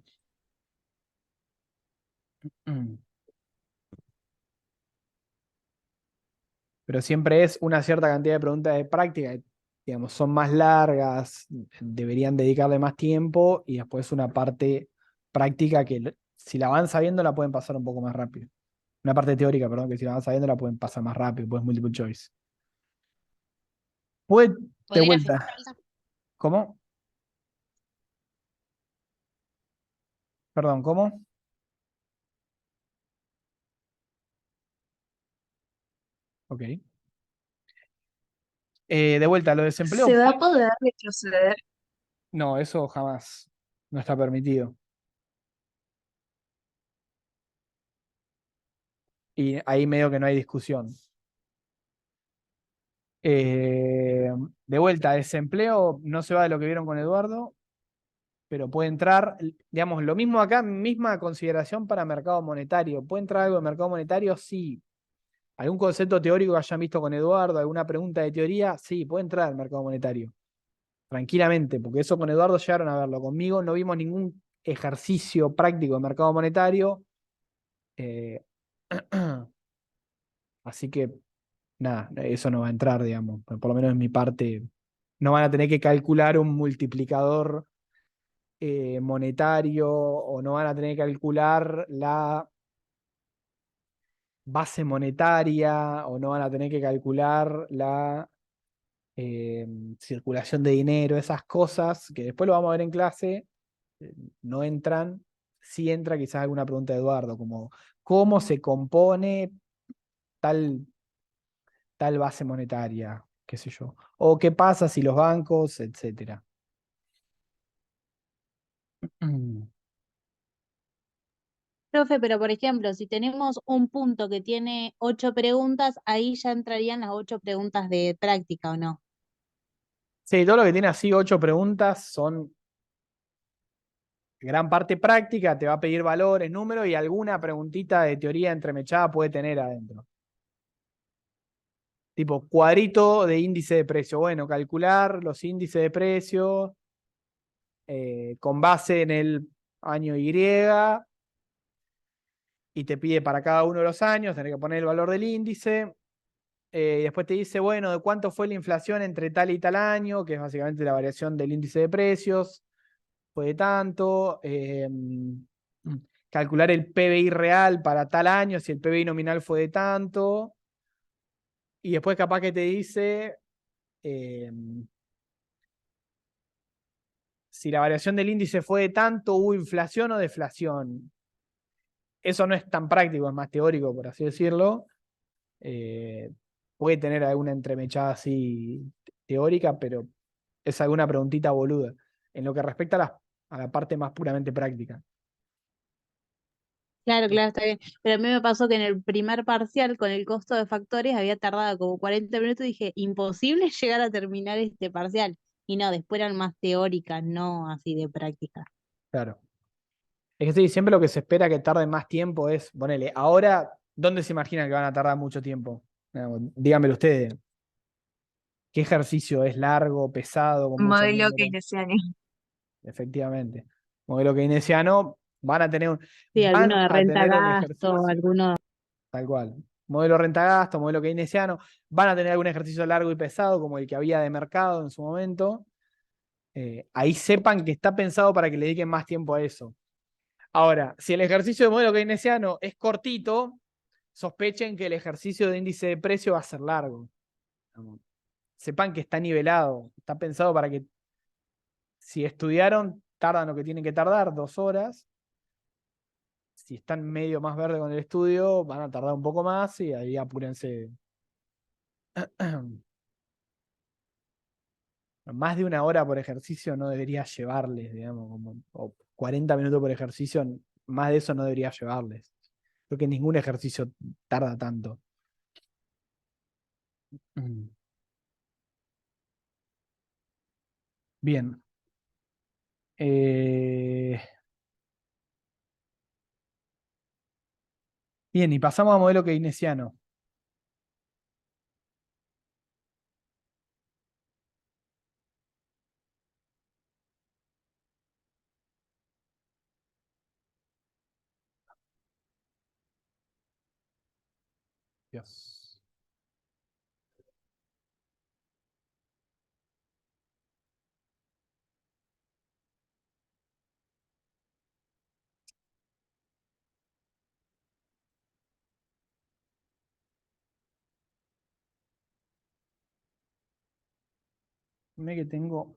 Pero siempre es una cierta cantidad de preguntas de práctica, digamos, son más largas, deberían dedicarle más tiempo y después una parte práctica que si la van sabiendo la pueden pasar un poco más rápido. Una parte teórica, perdón, que si la van sabiendo la pueden pasar más rápido, pues multiple choice. Puede de ¿Podría vuelta. repetir eso? ¿Cómo? Perdón, ¿cómo? Ok. De vuelta, lo de desempleo. ¿Se va a poder retroceder? No, eso jamás. No está permitido. Y ahí medio que no hay discusión. De vuelta, desempleo no se va de lo que vieron con Eduardo, pero puede entrar, digamos, lo mismo acá, misma consideración para mercado monetario. ¿Puede entrar algo de mercado monetario? Sí. ¿Algún concepto teórico que hayan visto con Eduardo? ¿Alguna pregunta de teoría? Sí, puede entrar al mercado monetario. Tranquilamente, porque eso con Eduardo llegaron a verlo. Conmigo no vimos ningún ejercicio práctico de mercado monetario. eh, Así que, nada, eso no va a entrar, digamos. Por lo menos en mi parte, no van a tener que calcular un multiplicador monetario o no van a tener que calcular la base monetaria o no van a tener que calcular la circulación de dinero, esas cosas que después lo vamos a ver en clase, no entran. Sí entra quizás alguna pregunta de Eduardo, como cómo se compone tal, tal base monetaria, qué sé yo. O qué pasa si los bancos, etcétera. Profe, pero por ejemplo, si tenemos un punto que tiene 8 preguntas, ahí ya entrarían las 8 preguntas de práctica, ¿o no? Sí, todo lo que tiene así 8 preguntas son gran parte práctica, te va a pedir valores, números y alguna preguntita de teoría entremechada puede tener adentro. Tipo, cuadrito de índice de precio. Bueno, calcular los índices de precio con base en el año y te pide para cada uno de los años, tener que poner el valor del índice. Y después te dice, bueno, de cuánto fue la inflación entre tal y tal año, que es básicamente la variación del índice de precios. Fue de tanto. Calcular el PBI real para tal año, si el PBI nominal fue de tanto. Y después capaz que te dice si la variación del índice fue de tanto, hubo inflación o deflación. Eso no es tan práctico, es más teórico, por así decirlo. Eh, puede tener alguna entremechada así teórica, pero es alguna preguntita boluda. En lo que respecta a la parte más puramente práctica. Claro, claro, está bien. Pero a mí me pasó que en el primer parcial, con el costo de factores, había tardado como 40 minutos y dije, imposible llegar a terminar este parcial. Y no, después eran más teóricas, no así de práctica. Claro. Es que sí, siempre lo que se espera que tarde más tiempo es, ponele, ahora, ¿dónde se imaginan que van a tardar mucho tiempo? Díganmelo ustedes. ¿Qué ejercicio es largo, pesado, con muchos Modelo números? keynesiano. Efectivamente. Modelo keynesiano, van a tener Sí, van alguno de a renta tener un gasto, ejercicio, alguno. tal cual. Modelo renta-gasto, modelo keynesiano, van a tener algún ejercicio largo y pesado, como el que había de mercado en su momento. Ahí sepan que está pensado para que le dediquen más tiempo a eso. Ahora, si el ejercicio de modelo keynesiano es cortito, sospechen que el ejercicio de índice de precio va a ser largo. Sepan que está nivelado, está pensado para que si estudiaron, tardan lo que tienen que tardar, 2 horas. Si están medio más verde con el estudio, van a tardar un poco más y ahí apúrense. Más de 1 hora por ejercicio no debería llevarles, digamos, o 40 minutos por ejercicio, más de eso no debería llevarles. Creo que ningún ejercicio tarda tanto. Bien. Eh, bien, y pasamos a modelo keynesiano. Dios. Ve que tengo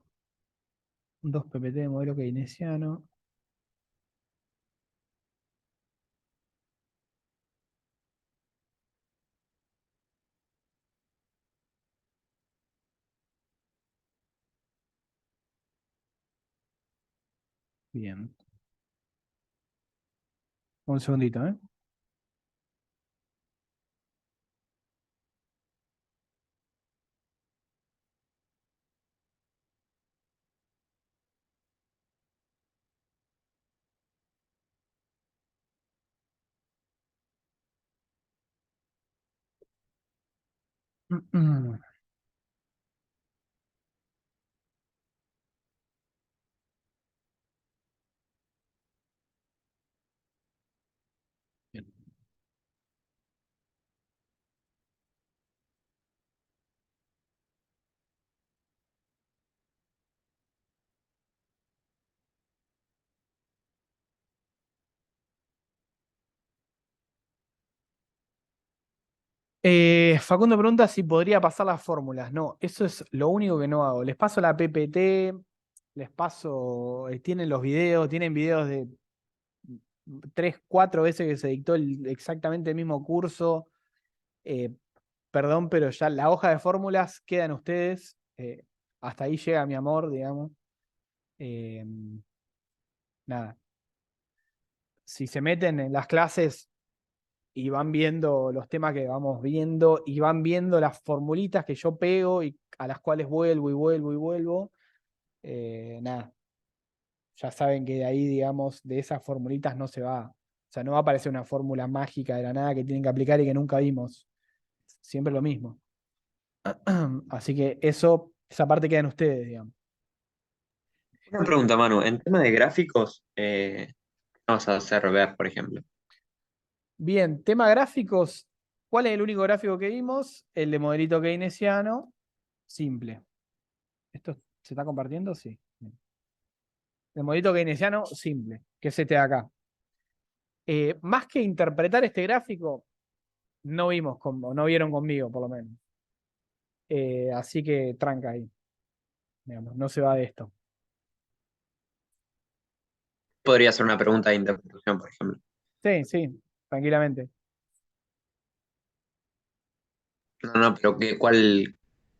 2 PPT de modelo keynesiano. Bien. Un segundito, ¿eh? Bien. Facundo pregunta si podría pasar las fórmulas. No, eso es lo único que no hago. Les paso la PPT, les paso, tienen los videos, tienen videos de 3, 4 veces que se dictó exactamente el mismo curso. Perdón, pero ya la hoja de fórmulas queda en ustedes. Hasta ahí llega mi amor, digamos. Nada. Si se meten en las clases y van viendo los temas que vamos viendo y van viendo las formulitas que yo pego y a las cuales vuelvo y vuelvo y vuelvo, nada. Ya saben que de ahí, digamos, de esas formulitas no se va. O sea, no va a aparecer una fórmula mágica de la nada que tienen que aplicar y que nunca vimos. Siempre lo mismo. Así que esa parte queda en ustedes, digamos. Una pregunta, Manu. En tema de gráficos, vamos a hacer ver, por ejemplo. Bien, tema gráficos. ¿Cuál es el único gráfico que vimos? El de modelito keynesiano, simple. ¿Esto se está compartiendo? Sí. Bien. El modelito keynesiano, simple, que es este de acá. Más que interpretar este gráfico, no vieron conmigo, por lo menos. Así que tranca ahí. Digamos, no se va de esto. Podría ser una pregunta de interpretación, por ejemplo. Sí, sí, tranquilamente. No, pero ¿cuál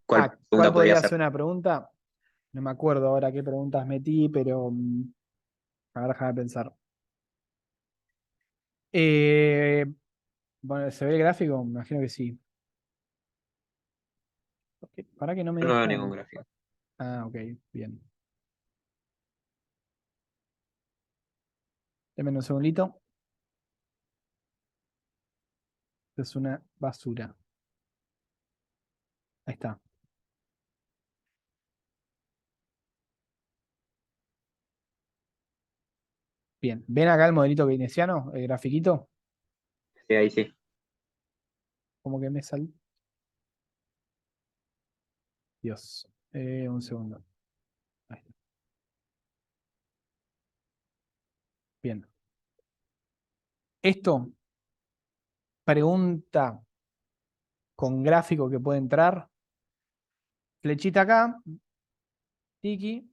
¿Cuál pregunta podría podría ser? ser una pregunta? No me acuerdo ahora qué preguntas metí, pero a ver, déjame pensar. Bueno, ¿se ve el gráfico? Me imagino que sí. Ok, para que no me No veo deja. ningún gráfico. Ah, ok, bien. Deme un segundito. Esto es una basura. Ahí está. Bien. ¿Ven acá el modelito keynesiano? El grafiquito. Sí, ahí sí. Como que me salió. Dios. Un segundo. Ahí está. Bien. Esto, pregunta con gráfico que puede entrar. Flechita acá. Tiki.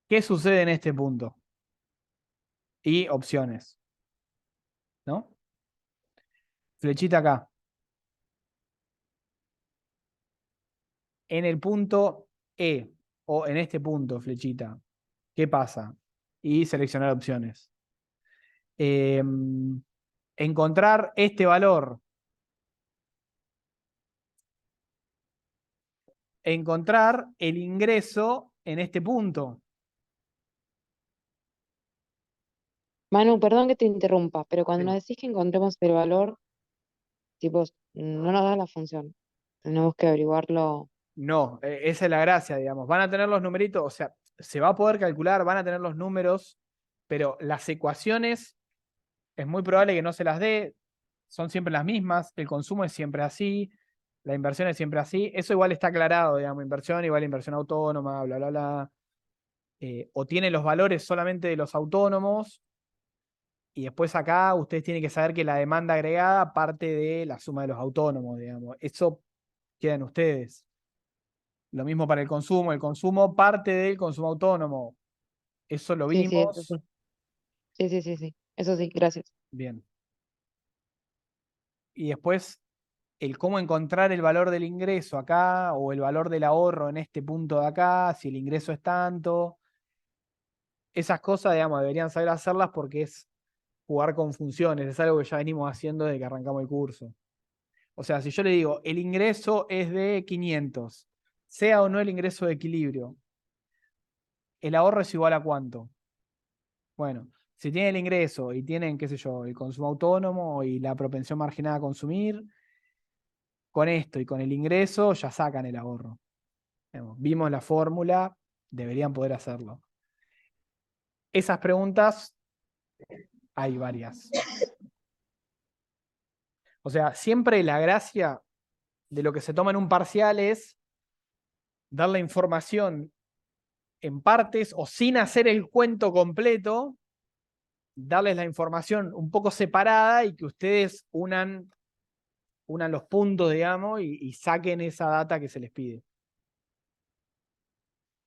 ¿Qué sucede en este punto? Y opciones. ¿No? Flechita acá. En el punto E. O en este punto, flechita. ¿Qué pasa? Y seleccionar opciones. Encontrar este valor. Encontrar el ingreso en este punto. Manu, perdón que te interrumpa, pero cuando Sí. nos decís que encontremos el valor, tipo, no nos da la función. Tenemos que averiguarlo. No, esa es la gracia, digamos. Van a tener los numeritos, o sea, se va a poder calcular, van a tener los números, pero las ecuaciones es muy probable que no se las dé, son siempre las mismas, el consumo es siempre así, la inversión es siempre así, eso igual está aclarado, digamos, inversión igual inversión autónoma, bla, bla, bla. O tiene los valores solamente de los autónomos, y después acá ustedes tienen que saber que la demanda agregada parte de la suma de los autónomos, digamos. Eso queda en ustedes. Lo mismo para el consumo parte del consumo autónomo. Eso lo Sí, sí, eso vimos. sí. Sí, sí, sí, sí. Eso sí, gracias. Bien. Y después el cómo encontrar el valor del ingreso acá o el valor del ahorro en este punto de acá, si el ingreso es tanto. Esas cosas, digamos, deberían saber hacerlas porque es jugar con funciones. Es algo que ya venimos haciendo desde que arrancamos el curso. O sea, si yo le digo, el ingreso es de 500, sea o no el ingreso de equilibrio, ¿el ahorro es igual a cuánto? Bueno, si tienen el ingreso y tienen, qué sé yo, el consumo autónomo y la propensión marginal a consumir, con esto y con el ingreso ya sacan el ahorro. Vimos la fórmula, deberían poder hacerlo. Esas preguntas hay varias. O sea, siempre la gracia de lo que se toma en un parcial es dar la información en partes o sin hacer el cuento completo, darles la información un poco separada y que ustedes unan los puntos, digamos, y saquen esa data que se les pide.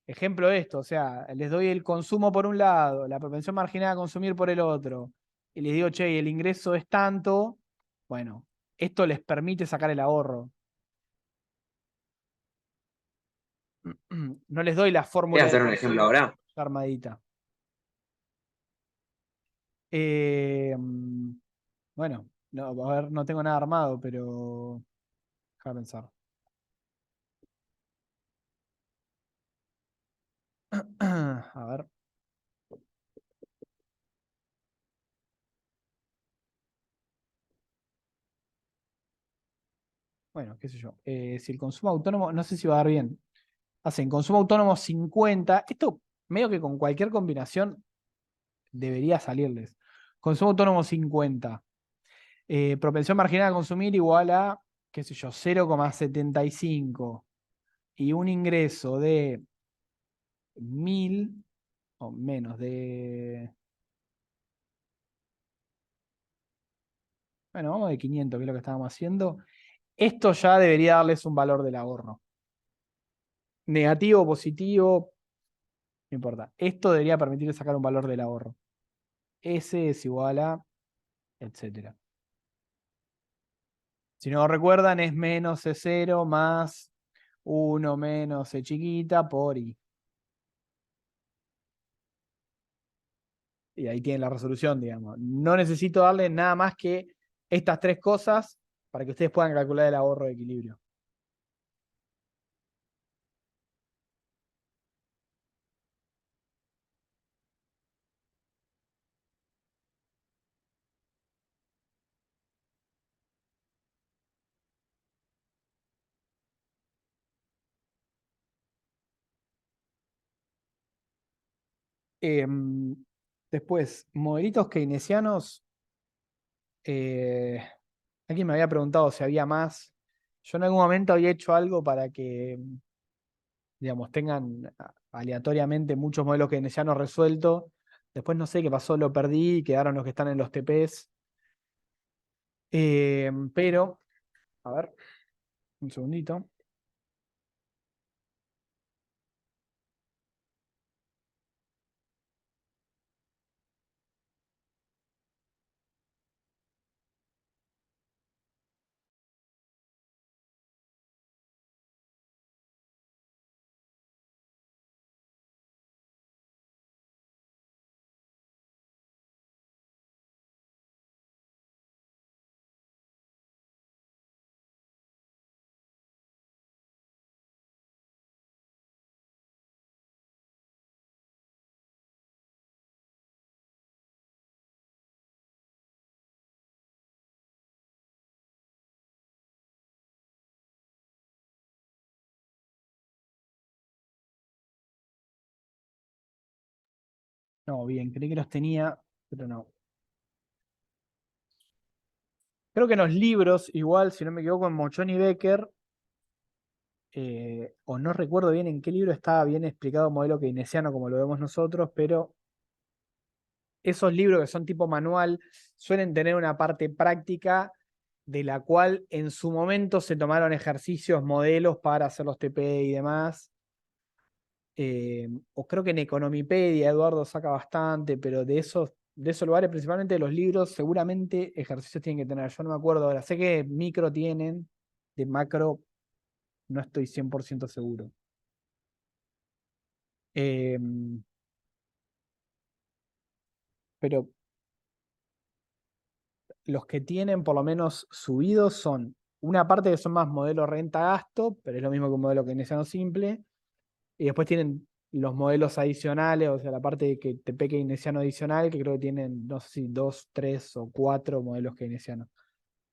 ejemplo de esto, o sea, les doy el consumo por un lado, la propensión marginal a consumir por el otro, y les digo, che, el ingreso es tanto, bueno, esto les permite sacar el ahorro. No les doy la ¿Quieres fórmula hacer de un ejemplo consumo ahora? armadita. Bueno, no, a ver, no tengo nada armado, pero déjame pensar. A ver. Bueno, qué sé yo. Si el consumo autónomo, no sé si va a dar bien. Hacen consumo autónomo 50. Esto medio que con cualquier combinación debería salirles. Consumo autónomo 50. Propensión marginal a consumir igual a, qué sé yo, 0,75. Y un ingreso de 1000 o menos de... Bueno, vamos de 500, que es lo que estábamos haciendo. Esto ya debería darles un valor del ahorro. Negativo, positivo, no importa. Esto debería permitirles sacar un valor del ahorro. S es igual a, etcétera. Si no recuerdan, es menos C0 más 1 menos C chiquita por I. Y ahí tienen la resolución, digamos. No necesito darle nada más que estas tres cosas para que ustedes puedan calcular el ahorro de equilibrio. Em, Después, modelitos keynesianos. Alguien me había preguntado si había más. Yo en algún momento había hecho algo para que, digamos, tengan aleatoriamente muchos modelos keynesianos resueltos. Después no sé qué pasó, lo perdí, quedaron los que están en los TPs. Pero, a ver, un segundito. No, bien, creí que los tenía, pero no. Creo que en los libros, igual, si no me equivoco, en Mochón y Becker, o no recuerdo bien en qué libro estaba bien explicado el modelo keynesiano como lo vemos nosotros, pero esos libros que son tipo manual suelen tener una parte práctica de la cual en su momento se tomaron ejercicios, modelos para hacer los TP y demás. O creo que en Economipedia Eduardo saca bastante, pero de esos lugares, principalmente de los libros, seguramente ejercicios tienen que tener. Yo no me acuerdo ahora. Sé que micro tienen, de macro no estoy 100% seguro. Pero los que tienen por lo menos subidos son una parte que son más modelo renta-gasto, pero es lo mismo que un modelo keynesiano simple, y después tienen los modelos adicionales, o sea, la parte de que TP keynesiano adicional, que creo que tienen, no sé si 2, 3 o 4 modelos keynesianos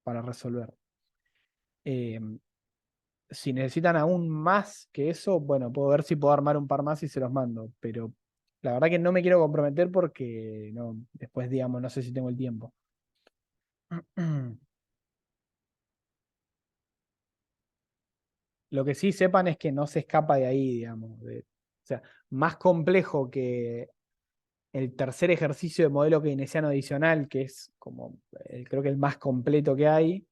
para resolver. Si necesitan aún más que eso, bueno, puedo ver si puedo armar un par más y se los mando, pero la verdad que no me quiero comprometer porque no, después, digamos, no sé si tengo el tiempo. Lo que sí sepan es que no se escapa de ahí, digamos. O sea, más complejo que el tercer ejercicio de modelo keynesiano adicional, que es como creo que el más completo que hay,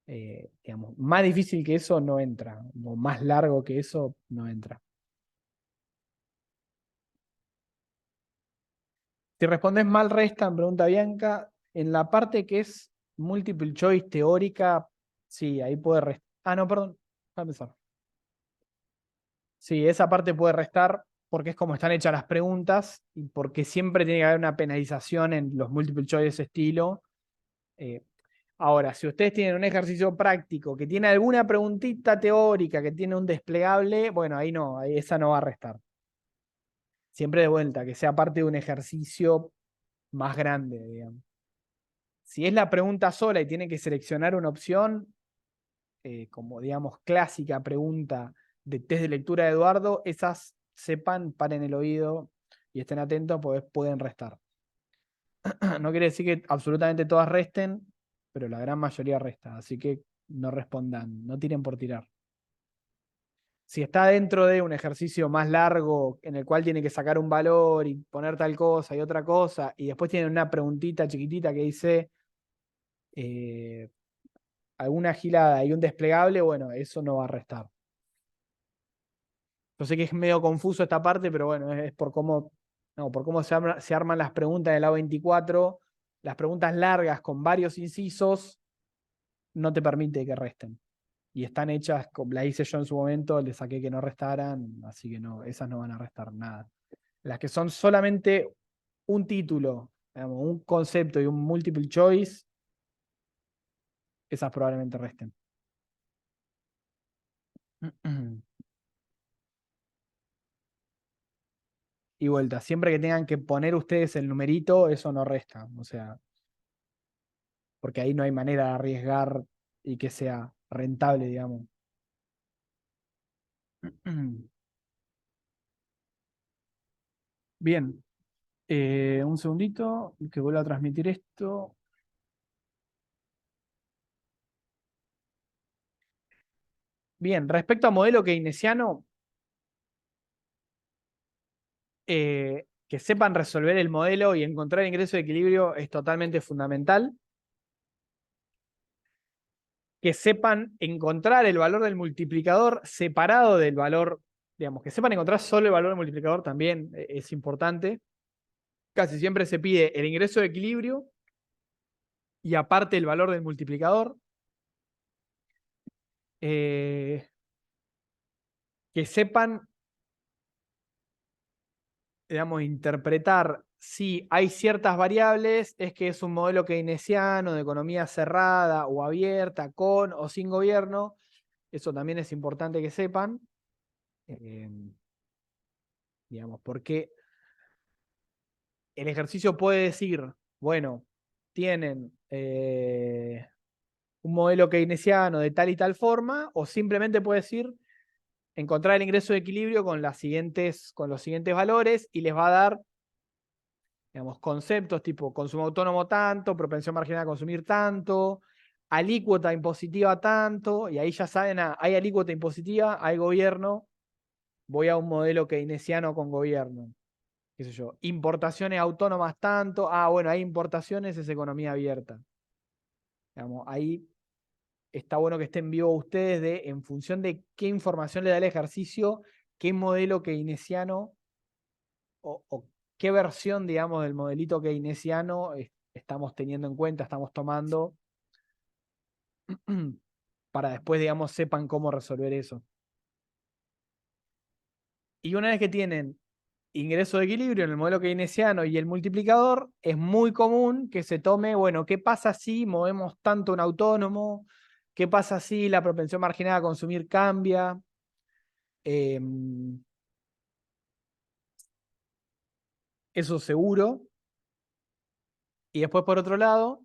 digamos, más difícil que eso no entra, o más largo que eso no entra. Si respondes mal, restan, pregunta Bianca. En la parte que es multiple choice teórica, sí, ahí puede restar. Ah, no, perdón. Voy a empezar. Sí, esa parte puede restar porque es como están hechas las preguntas y porque siempre tiene que haber una penalización en los multiple choice de ese estilo. Ahora, si ustedes tienen un ejercicio práctico que tiene alguna preguntita teórica, que tiene un desplegable, bueno, ahí no, ahí esa no va a restar. Siempre de vuelta, que sea parte de un ejercicio más grande, digamos. Si es la pregunta sola y tiene que seleccionar una opción, como digamos clásica pregunta de test de lectura de Eduardo, esas sepan, paren el oído y estén atentos, pues pueden restar. No quiere decir que absolutamente todas resten, pero la gran mayoría resta, así que no respondan, no tiren por tirar. Si está dentro de un ejercicio más largo en el cual tiene que sacar un valor y poner tal cosa y otra cosa, y después tiene una preguntita chiquitita que dice alguna gilada y un desplegable, bueno, eso no va a restar. Yo sé que es medio confuso esta parte, pero bueno, es por cómo, no, por cómo se arman las preguntas del A24. Las preguntas largas con varios incisos no te permite que resten. Y están hechas, como las hice yo en su momento, le saqué que no restaran, así que no, esas no van a restar nada. Las que son solamente un título, digamos, un concepto y un multiple choice, esas probablemente resten. Y vuelta, siempre que tengan que poner ustedes el numerito, eso no resta. O sea, porque ahí no hay manera de arriesgar y que sea rentable, digamos. Bien, un segundito, que vuelva a transmitir esto. Bien, respecto a modelo keynesiano, que sepan resolver el modelo y encontrar ingreso de equilibrio es totalmente fundamental. Que sepan encontrar el valor del multiplicador separado del valor, digamos, que sepan encontrar solo el valor del multiplicador también es importante. Casi siempre se pide el ingreso de equilibrio y aparte el valor del multiplicador. Que sepan, digamos, interpretar si hay ciertas variables, es que es un modelo keynesiano de economía cerrada o abierta, con o sin gobierno. Eso también es importante que sepan. Digamos, porque el ejercicio puede decir, bueno, tienen un modelo keynesiano de tal y tal forma, o simplemente puede decir, encontrar el ingreso de equilibrio con los siguientes valores y les va a dar, digamos, conceptos tipo consumo autónomo tanto, propensión marginal a consumir tanto, alícuota impositiva tanto, y ahí ya saben, hay alícuota impositiva, hay gobierno, voy a un modelo keynesiano con gobierno. Qué sé yo, importaciones autónomas tanto, bueno, hay importaciones, es economía abierta. Digamos, ahí está bueno que estén vivos ustedes en función de qué información le da el ejercicio, qué modelo keynesiano o qué versión, digamos, del modelito keynesiano estamos teniendo en cuenta, estamos tomando, para después, digamos, sepan cómo resolver eso. Y una vez que tienen ingreso de equilibrio en el modelo keynesiano y el multiplicador, es muy común que se tome, bueno, ¿qué pasa si movemos tanto un autónomo? ¿Qué pasa si la propensión marginal a consumir cambia? Eso seguro. Y después, por otro lado,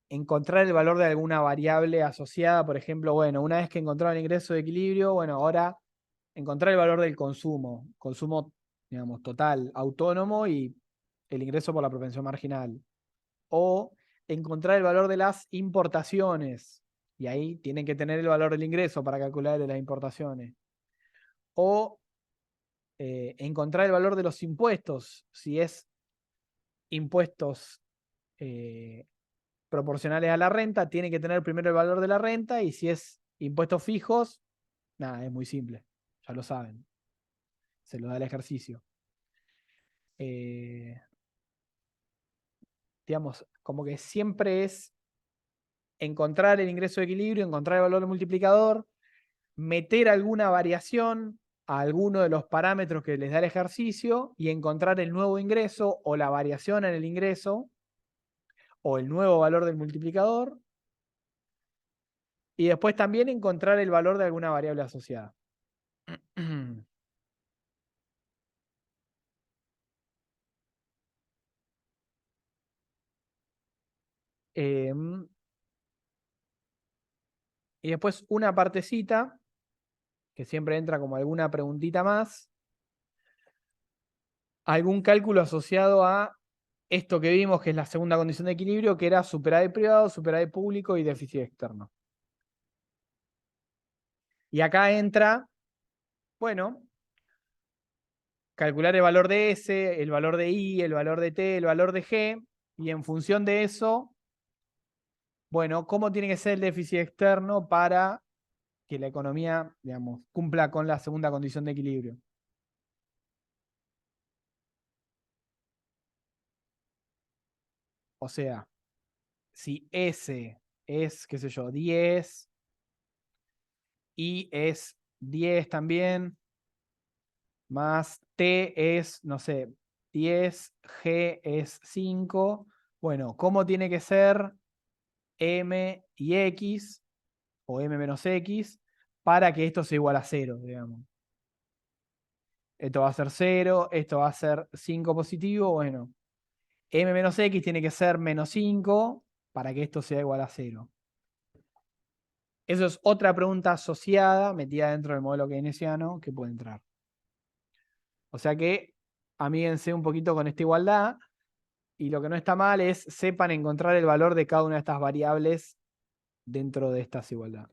encontrar el valor de alguna variable asociada. Por ejemplo, bueno, una vez que encontraron el ingreso de equilibrio, bueno, ahora encontrar el valor del consumo, digamos, total, autónomo y el ingreso por la propensión marginal. O encontrar el valor de las importaciones, y ahí tienen que tener el valor del ingreso para calcular el de las importaciones. O encontrar el valor de los impuestos, si es impuestos proporcionales a la renta, tiene que tener primero el valor de la renta, y si es impuestos fijos, nada, es muy simple, ya lo saben. se lo da el ejercicio. Digamos, como que siempre es encontrar el ingreso de equilibrio, encontrar el valor del multiplicador, meter alguna variación a alguno de los parámetros que les da el ejercicio y encontrar el nuevo ingreso o la variación en el ingreso o el nuevo valor del multiplicador. Y después también encontrar el valor de alguna variable asociada. Y después una partecita, que siempre entra como alguna preguntita más, algún cálculo asociado a esto que vimos, que es la segunda condición de equilibrio, que era superávit privado, superávit público y déficit externo. Y acá entra, bueno, calcular el valor de S, el valor de I, el valor de T, el valor de G, y en función de eso, bueno, ¿cómo tiene que ser el déficit externo para que la economía, digamos, cumpla con la segunda condición de equilibrio? O sea, si S es, qué sé yo, 10, I es 10 también, más T es, no sé, 10, G es 5. Bueno, ¿cómo tiene que ser M y X, o M menos X, para que esto sea igual a 0, digamos? Esto va a ser 0, esto va a ser 5 positivo, bueno. M menos X tiene que ser menos 5 para que esto sea igual a 0. Eso es otra pregunta asociada, metida dentro del modelo keynesiano, que puede entrar. O sea que amíguense un poquito con esta igualdad, y lo que no está mal es sepan encontrar el valor de cada una de estas variables dentro de esta igualdad.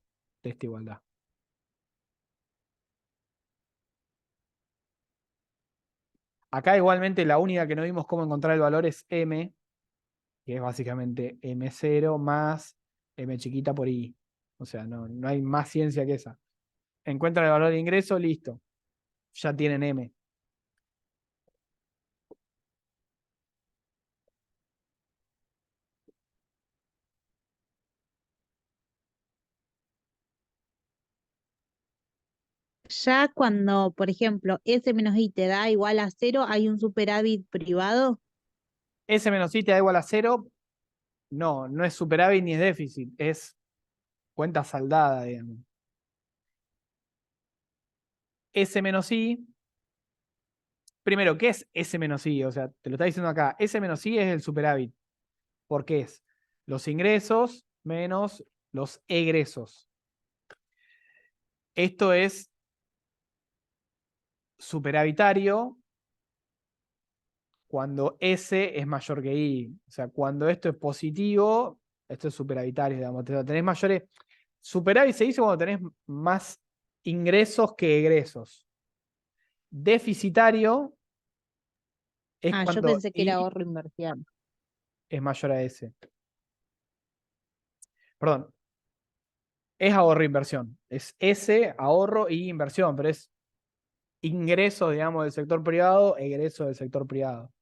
Acá igualmente la única que no vimos cómo encontrar el valor es M, que es básicamente M0 más M chiquita por I. O sea, no hay más ciencia que esa. Encuentran el valor de ingreso, listo. Ya tienen M. Ya cuando, por ejemplo, S menos I te da igual a 0, hay un superávit privado. S menos I te da igual a 0. No es superávit ni es déficit. Es cuenta saldada, digamos. S menos I. Primero, ¿qué es S menos I? O sea, te lo está diciendo acá. S menos I es el superávit. Porque es los ingresos menos los egresos. Esto es superavitario cuando S es mayor que I. O sea, cuando esto es positivo, esto es superavitario, digamos. Tenés mayores. Superávit se dice cuando tenés más ingresos que egresos. Deficitario es Ah, yo cuando pensé que era I ahorro inversión. es mayor a S. Perdón, es ahorro e inversión. Es S, ahorro y inversión, pero es ingresos, digamos, del sector privado, egresos del sector privado.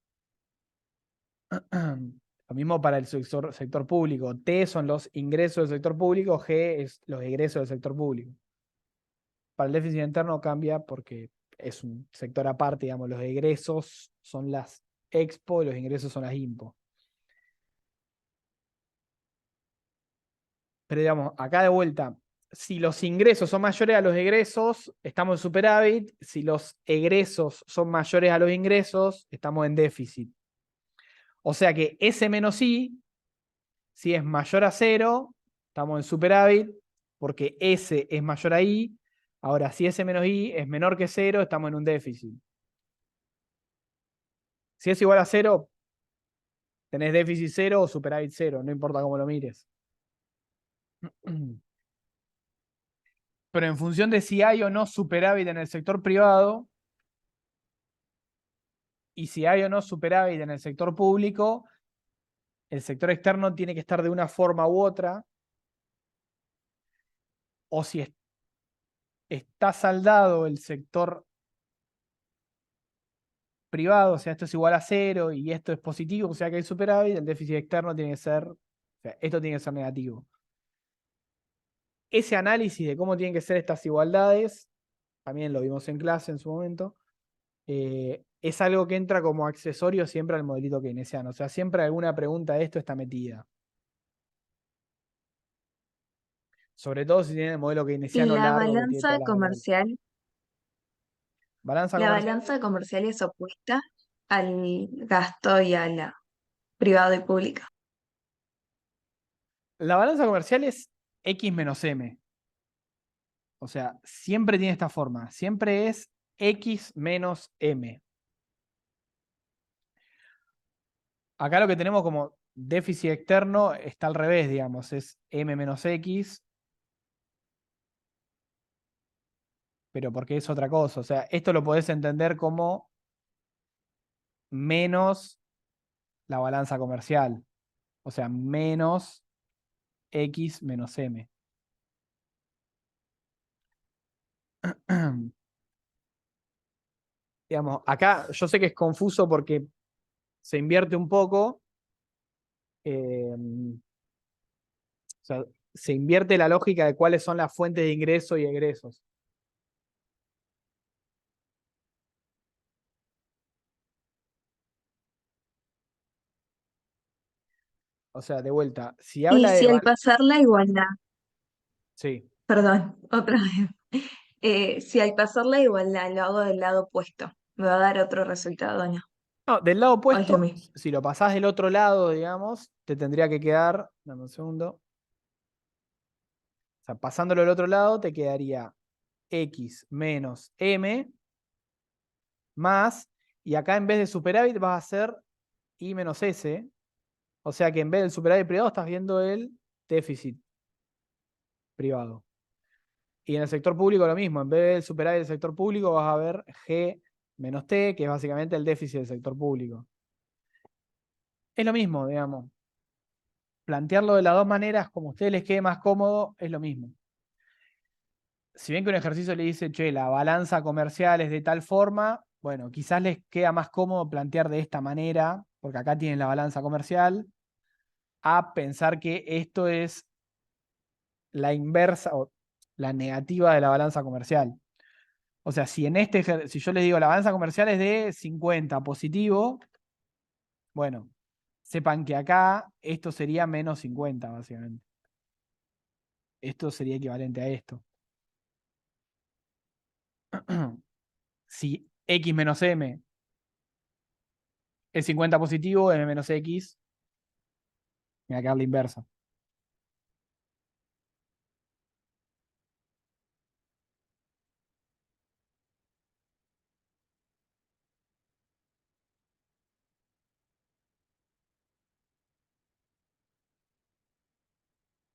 Lo mismo para el sector público. T son los ingresos del sector público, G es los egresos del sector público. Para el déficit interno cambia porque es un sector aparte, digamos, los egresos son las expo y los ingresos son las impo. Pero digamos, acá de vuelta, si los ingresos son mayores a los egresos, estamos en superávit. Si los egresos son mayores a los ingresos, estamos en déficit. O sea que S menos I, si es mayor a 0, estamos en superávit, porque S es mayor a I. Ahora, si S menos I es menor que 0, estamos en un déficit. Si es igual a 0, tenés déficit 0 o superávit 0, no importa cómo lo mires. Pero en función de si hay o no superávit en el sector privado, y si hay o no superávit en el sector público, el sector externo tiene que estar de una forma u otra, o si está saldado el sector privado, o sea, esto es igual a 0 y esto es positivo, o sea que hay superávit, el déficit externo tiene que ser, o sea, esto tiene que ser negativo. Ese análisis de cómo tienen que ser estas igualdades, también lo vimos en clase en su momento, es algo que entra como accesorio siempre al modelito keynesiano. O sea, siempre alguna pregunta de esto está metida. Sobre todo si tiene el modelo Y keynesiano largo que tiene todas las variables. Balanza la comercial. balanza comercial es opuesta al gasto y a la privado y pública. La balanza comercial es X menos M. O sea, siempre tiene esta forma. Siempre es X menos M. Acá lo que tenemos como déficit externo está al revés, digamos. Es M menos X. Pero porque es otra cosa. O sea, esto lo podés entender como menos la balanza comercial. O sea, menos X menos M. Digamos, acá yo sé que es confuso porque se invierte un poco. O sea, se invierte la lógica de cuáles son las fuentes de ingreso y egresos. O sea, de vuelta, si Y habla si de... al pasar la igualdad, Sí. perdón, otra vez, si al pasar la igualdad lo hago del lado opuesto, ¿me va a dar otro resultado o no? No, del lado ¿O es lo opuesto, mismo? si lo pasás del otro lado, digamos, te tendría que quedar... Dame un segundo. O sea, pasándolo del otro lado, te quedaría X menos M más, y acá en vez de superávit vas a hacer I menos S. O sea que en vez del superávit privado estás viendo el déficit privado. Y en el sector público lo mismo, en vez del superávit del sector público vas a ver G menos T, que es básicamente el déficit del sector público. Es lo mismo, digamos. Plantearlo de las dos maneras, como a ustedes les quede más cómodo, es lo mismo. Si bien que un ejercicio le dice, che, la balanza comercial es de tal forma, bueno, quizás les queda más cómodo plantear de esta manera, porque acá tienen la balanza comercial, a pensar que esto es la inversa o la negativa de la balanza comercial. O sea, si en si yo les digo la balanza comercial es de 50 positivo, bueno, sepan que acá esto sería menos 50, básicamente. Esto sería equivalente a esto. Si X menos M es 50 positivo, M menos X me va a quedar la inversa.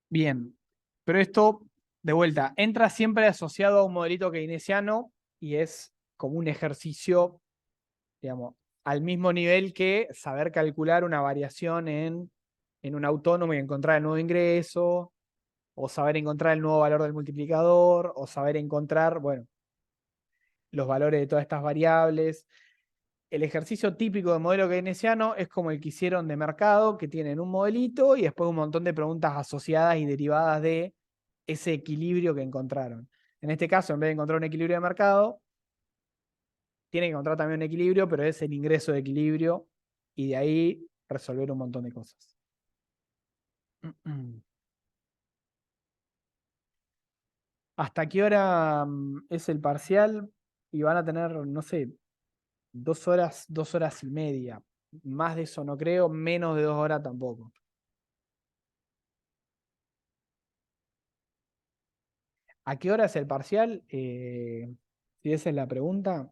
Bien, pero esto, de vuelta, entra siempre asociado a un modelito keynesiano y es como un ejercicio, digamos, al mismo nivel que saber calcular una variación en un autónomo y encontrar el nuevo ingreso, o saber encontrar el nuevo valor del multiplicador, o saber encontrar, bueno, los valores de todas estas variables. El ejercicio típico de modelo keynesiano es como el que hicieron de mercado, que tienen un modelito y después un montón de preguntas asociadas y derivadas de ese equilibrio que encontraron. En este caso, en vez de encontrar un equilibrio de mercado, tienen que encontrar también un equilibrio, pero es el ingreso de equilibrio y de ahí resolver un montón de cosas. ¿Hasta qué hora es el parcial? Y van a tener, no sé, 2 horas y media. Más de eso no creo, menos de 2 horas tampoco. ¿A qué hora es el parcial? Si esa es la pregunta.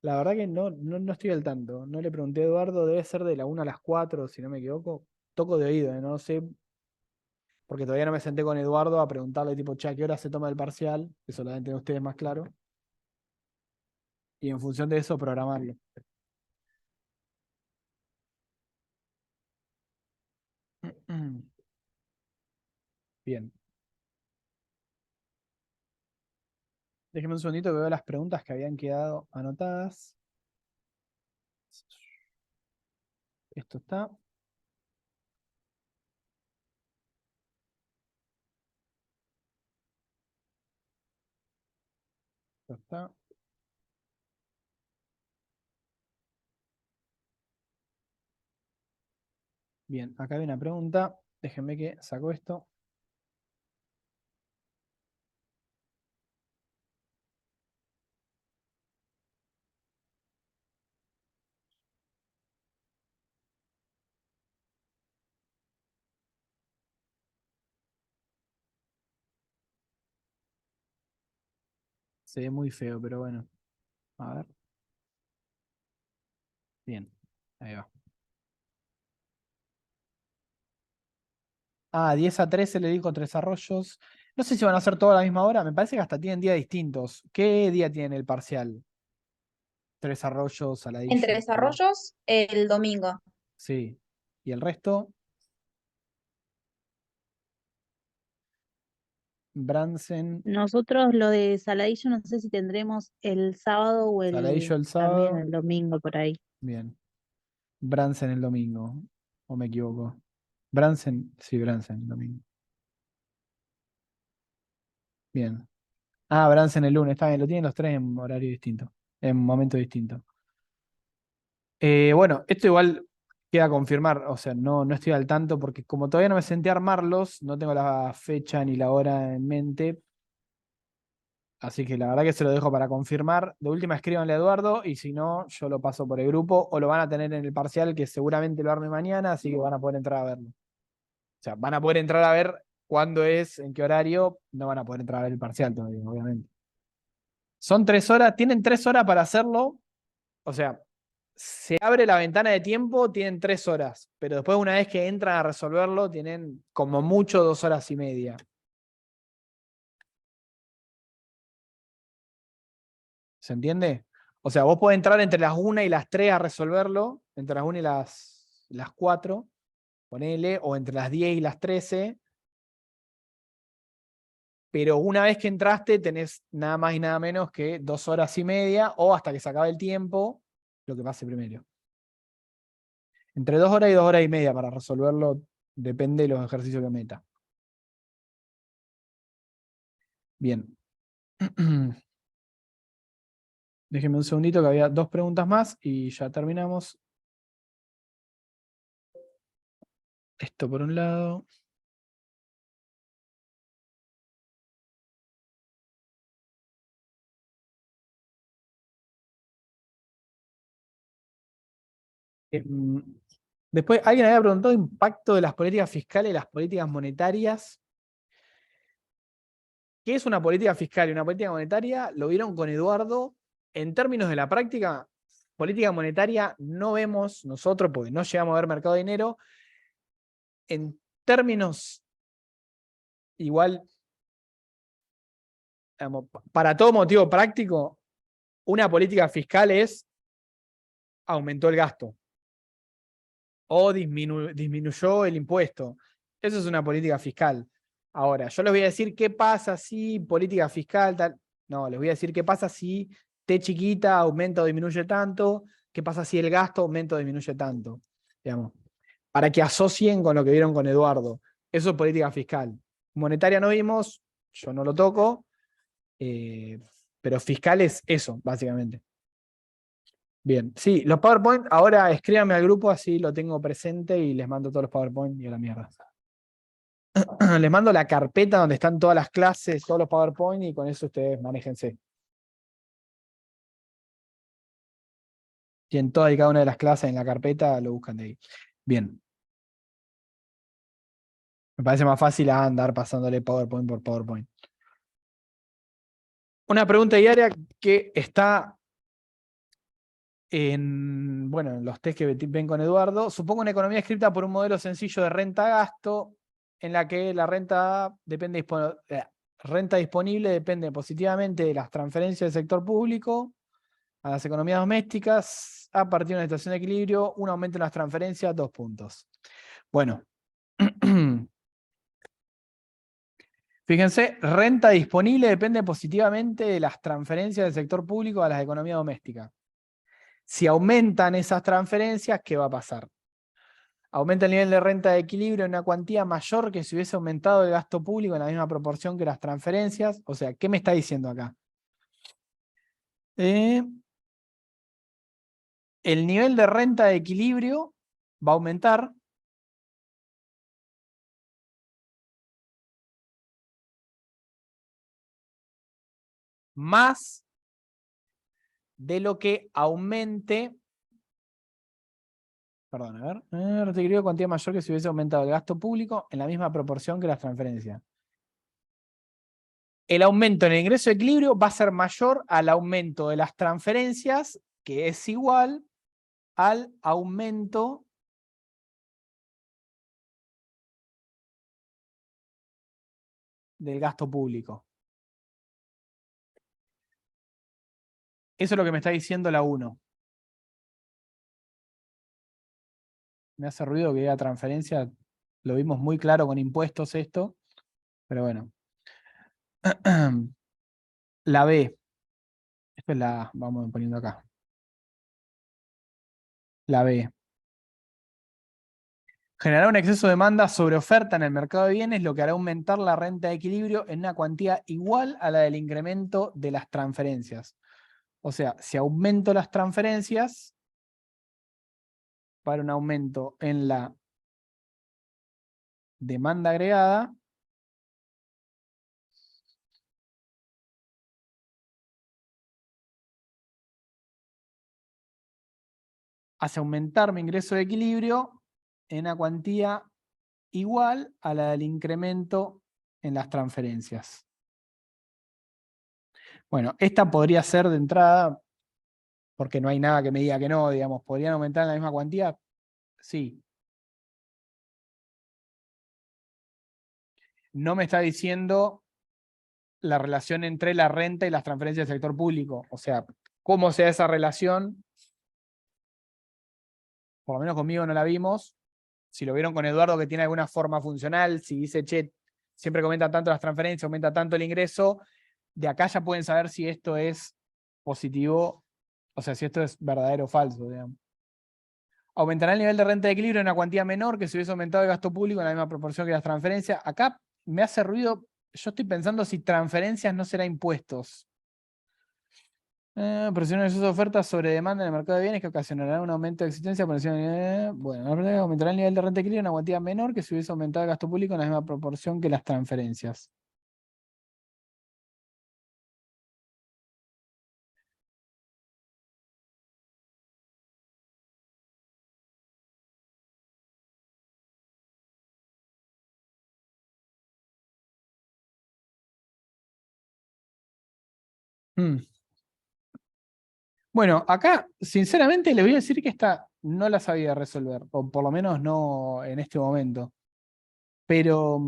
La verdad que no estoy al tanto. No le pregunté a Eduardo, debe ser de la 1 a las 4, si no me equivoco. Toco de oído, no sé, porque todavía no me senté con Eduardo a preguntarle tipo, che, ¿a qué hora se toma el parcial? Eso lo deben tener ustedes más claro. Y en función de eso, programarlo. Bien. Déjenme un segundito que veo las preguntas que habían quedado anotadas. Esto está. Esto está. Bien, acá hay una pregunta. Déjenme que saco esto. Se ve muy feo, pero bueno. A ver. Bien, ahí va. Ah, 10 a 13 le dijo Tres Arroyos. No sé si van a hacer todo a la misma hora. Me parece que hasta tienen días distintos. ¿Qué día tienen el parcial? Tres Arroyos, Saladillo. Entre desarrollos, el domingo. Sí. ¿Y el resto? Bransen. Nosotros lo de Saladillo no sé si tendremos el sábado o Saladillo el también sábado. el domingo por ahí. Bien. Bransen el domingo. ¿O me equivoco? Bransen. Sí, Bransen el domingo. Bien. Ah, Bransen el lunes. Está bien. Lo tienen los tres en horario distinto. En momento distinto. Bueno, esto igual queda a confirmar, o sea, no estoy al tanto porque como todavía no me senté a armarlos, no tengo la fecha ni la hora en mente, así que la verdad que se lo dejo para confirmar. De última escríbanle a Eduardo y si no, yo lo paso por el grupo o lo van a tener en el parcial que seguramente lo arme mañana, así que van a poder entrar a verlo. O sea, van a poder entrar a ver cuándo es, en qué horario, no van a poder entrar a ver el parcial todavía, obviamente. Son 3 horas, tienen 3 horas para hacerlo, o sea, se abre la ventana de tiempo, tienen 3 horas, pero después una vez que entran a resolverlo, tienen como mucho 2 horas y media. ¿Se entiende? O sea, vos podés entrar entre las 1 y las 3 a resolverlo, entre las 1 y las 4, ponele, o entre las 10 y las 13, pero una vez que entraste tenés nada más y nada menos que 2 horas y media, o hasta que se acabe el tiempo, lo que pase primero. Entre 2 horas y 2 horas y media para resolverlo, depende de los ejercicios que meta. Bien. Déjenme un segundito que había 2 preguntas más y ya terminamos. Esto por un lado. Después, alguien había preguntado impacto de las políticas fiscales y las políticas monetarias. ¿Qué es una política fiscal y una política monetaria? Lo vieron con Eduardo. En términos de la práctica, política monetaria no vemos nosotros, porque no llegamos a ver mercado de dinero. En términos, igual, digamos, para todo motivo práctico, una política fiscal es aumentó el gasto o disminuyó el impuesto. Eso es una política fiscal. Ahora, yo les voy a decir qué pasa si política fiscal, tal. No, les voy a decir qué pasa si T chiquita aumenta o disminuye tanto, qué pasa si el gasto aumenta o disminuye tanto. Digamos, para que asocien con lo que vieron con Eduardo. Eso es política fiscal. Monetaria no vimos, yo no lo toco, pero fiscal es eso, básicamente. Bien, sí, los PowerPoint, ahora escríbanme al grupo, así lo tengo presente y les mando todos los PowerPoint y a la mierda. Les mando la carpeta donde están todas las clases, todos los PowerPoint y con eso ustedes manéjense. Tienen todas y cada una de las clases en la carpeta, lo buscan de ahí. Bien. Me parece más fácil andar pasándole PowerPoint por PowerPoint. Una pregunta diaria que está en, bueno, en los test que ven con Eduardo. Supongo una economía escrita por un modelo sencillo de renta-gasto en la que la renta disponible depende positivamente de las transferencias del sector público a las economías domésticas a partir de una situación de equilibrio, un aumento en las transferencias, 2 puntos. Bueno. Fíjense, renta disponible depende positivamente de las transferencias del sector público a las economías domésticas. Si aumentan esas transferencias, ¿qué va a pasar? Aumenta el nivel de renta de equilibrio en una cuantía mayor que si hubiese aumentado el gasto público en la misma proporción que las transferencias. O sea, ¿qué me está diciendo acá? El nivel de renta de equilibrio va a aumentar más de lo que aumente. Perdón, a ver. Renta de equilibrio cuantía mayor que si hubiese aumentado el gasto público en la misma proporción que las transferencias. El aumento en el ingreso de equilibrio va a ser mayor al aumento de las transferencias, que es igual al aumento del gasto público. Eso es lo que me está diciendo la 1. Me hace ruido que diga transferencia. Lo vimos muy claro con impuestos esto. Pero bueno. La B. Esta es la A. Vamos poniendo acá. La B. Generar un exceso de demanda sobre oferta en el mercado de bienes, lo que hará aumentar la renta de equilibrio en una cuantía igual a la del incremento de las transferencias. O sea, si aumento las transferencias, para un aumento en la demanda agregada, hace aumentar mi ingreso de equilibrio en una cuantía igual a la del incremento en las transferencias. Bueno, esta podría ser de entrada, porque no hay nada que me diga que no, digamos, ¿podrían aumentar en la misma cuantía? Sí. No me está diciendo la relación entre la renta y las transferencias del sector público. O sea, cómo se da esa relación, por lo menos conmigo no la vimos. Si lo vieron con Eduardo que tiene alguna forma funcional, si dice, che, siempre que aumentan tanto las transferencias, aumenta tanto el ingreso, de acá ya pueden saber si esto es positivo, o sea, si esto es verdadero o falso, digamos. Aumentará el nivel de renta de equilibrio en una cuantía menor que si hubiese aumentado el gasto público en la misma proporción que las transferencias. Acá me hace ruido, yo estoy pensando si transferencias no será impuestos. Presión de sus ofertas sobre demanda en el mercado de bienes que ocasionará un aumento de existencia por encima bueno, aumentará el nivel de renta de equilibrio en una cuantía menor que si hubiese aumentado el gasto público en la misma proporción que las transferencias. Bueno, acá, sinceramente, les voy a decir que esta no la sabía resolver, o por lo menos no en este momento. Pero,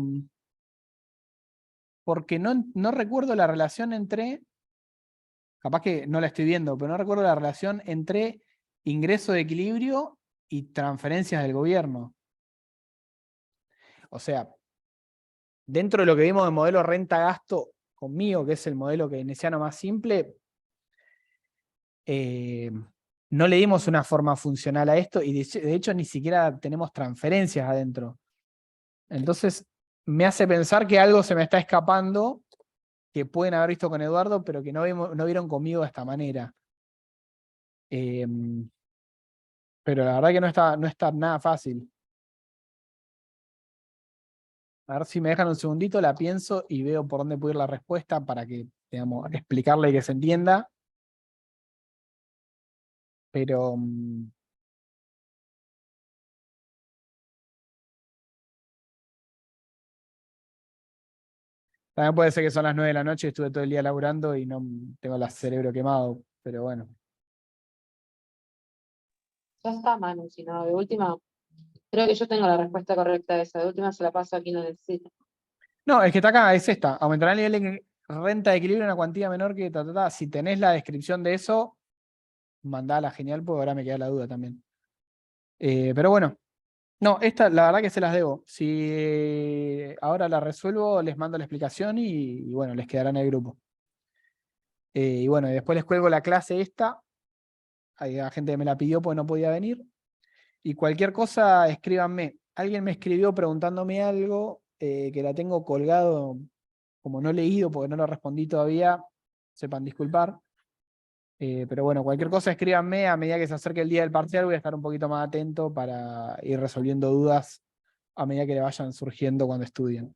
porque no recuerdo la relación entre, capaz que no la estoy viendo, pero no recuerdo la relación entre ingreso de equilibrio y transferencias del gobierno. O sea, dentro de lo que vimos de modelo renta-gasto conmigo, que es el modelo keynesiano más simple, no le dimos una forma funcional a esto y de hecho ni siquiera tenemos transferencias adentro. Entonces me hace pensar que algo se me está escapando que pueden haber visto con Eduardo, pero que no vieron conmigo de esta manera. Pero la verdad que no está nada fácil. A ver si me dejan un segundito, la pienso y veo por dónde puede ir la respuesta para que, digamos, explicarle y que se entienda. Pero también puede ser que son las 9 de la noche y estuve todo el día laburando y no tengo el cerebro quemado, pero bueno. Ya está, Manu, si no, de última, creo que yo tengo la respuesta correcta a esa. De última se la paso a quien lo necesita. No, es que está acá, es esta. Aumentará el nivel de renta de equilibrio en una cuantía menor que Si tenés la descripción de eso, mandala, genial, porque ahora me queda la duda también. Pero bueno, no, esta la verdad que se las debo. Si ahora la resuelvo, les mando la explicación y bueno, les quedará en el grupo. Y bueno, y después les cuelgo la clase esta. Hay gente que me la pidió porque no podía venir. Y cualquier cosa, escríbanme. Alguien me escribió preguntándome algo que la tengo colgado como no leído porque no lo respondí todavía. Sepan disculpar. Pero bueno, cualquier cosa escríbanme. A medida que se acerque el día del parcial voy a estar un poquito más atento para ir resolviendo dudas a medida que le vayan surgiendo cuando estudien.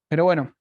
Pero bueno,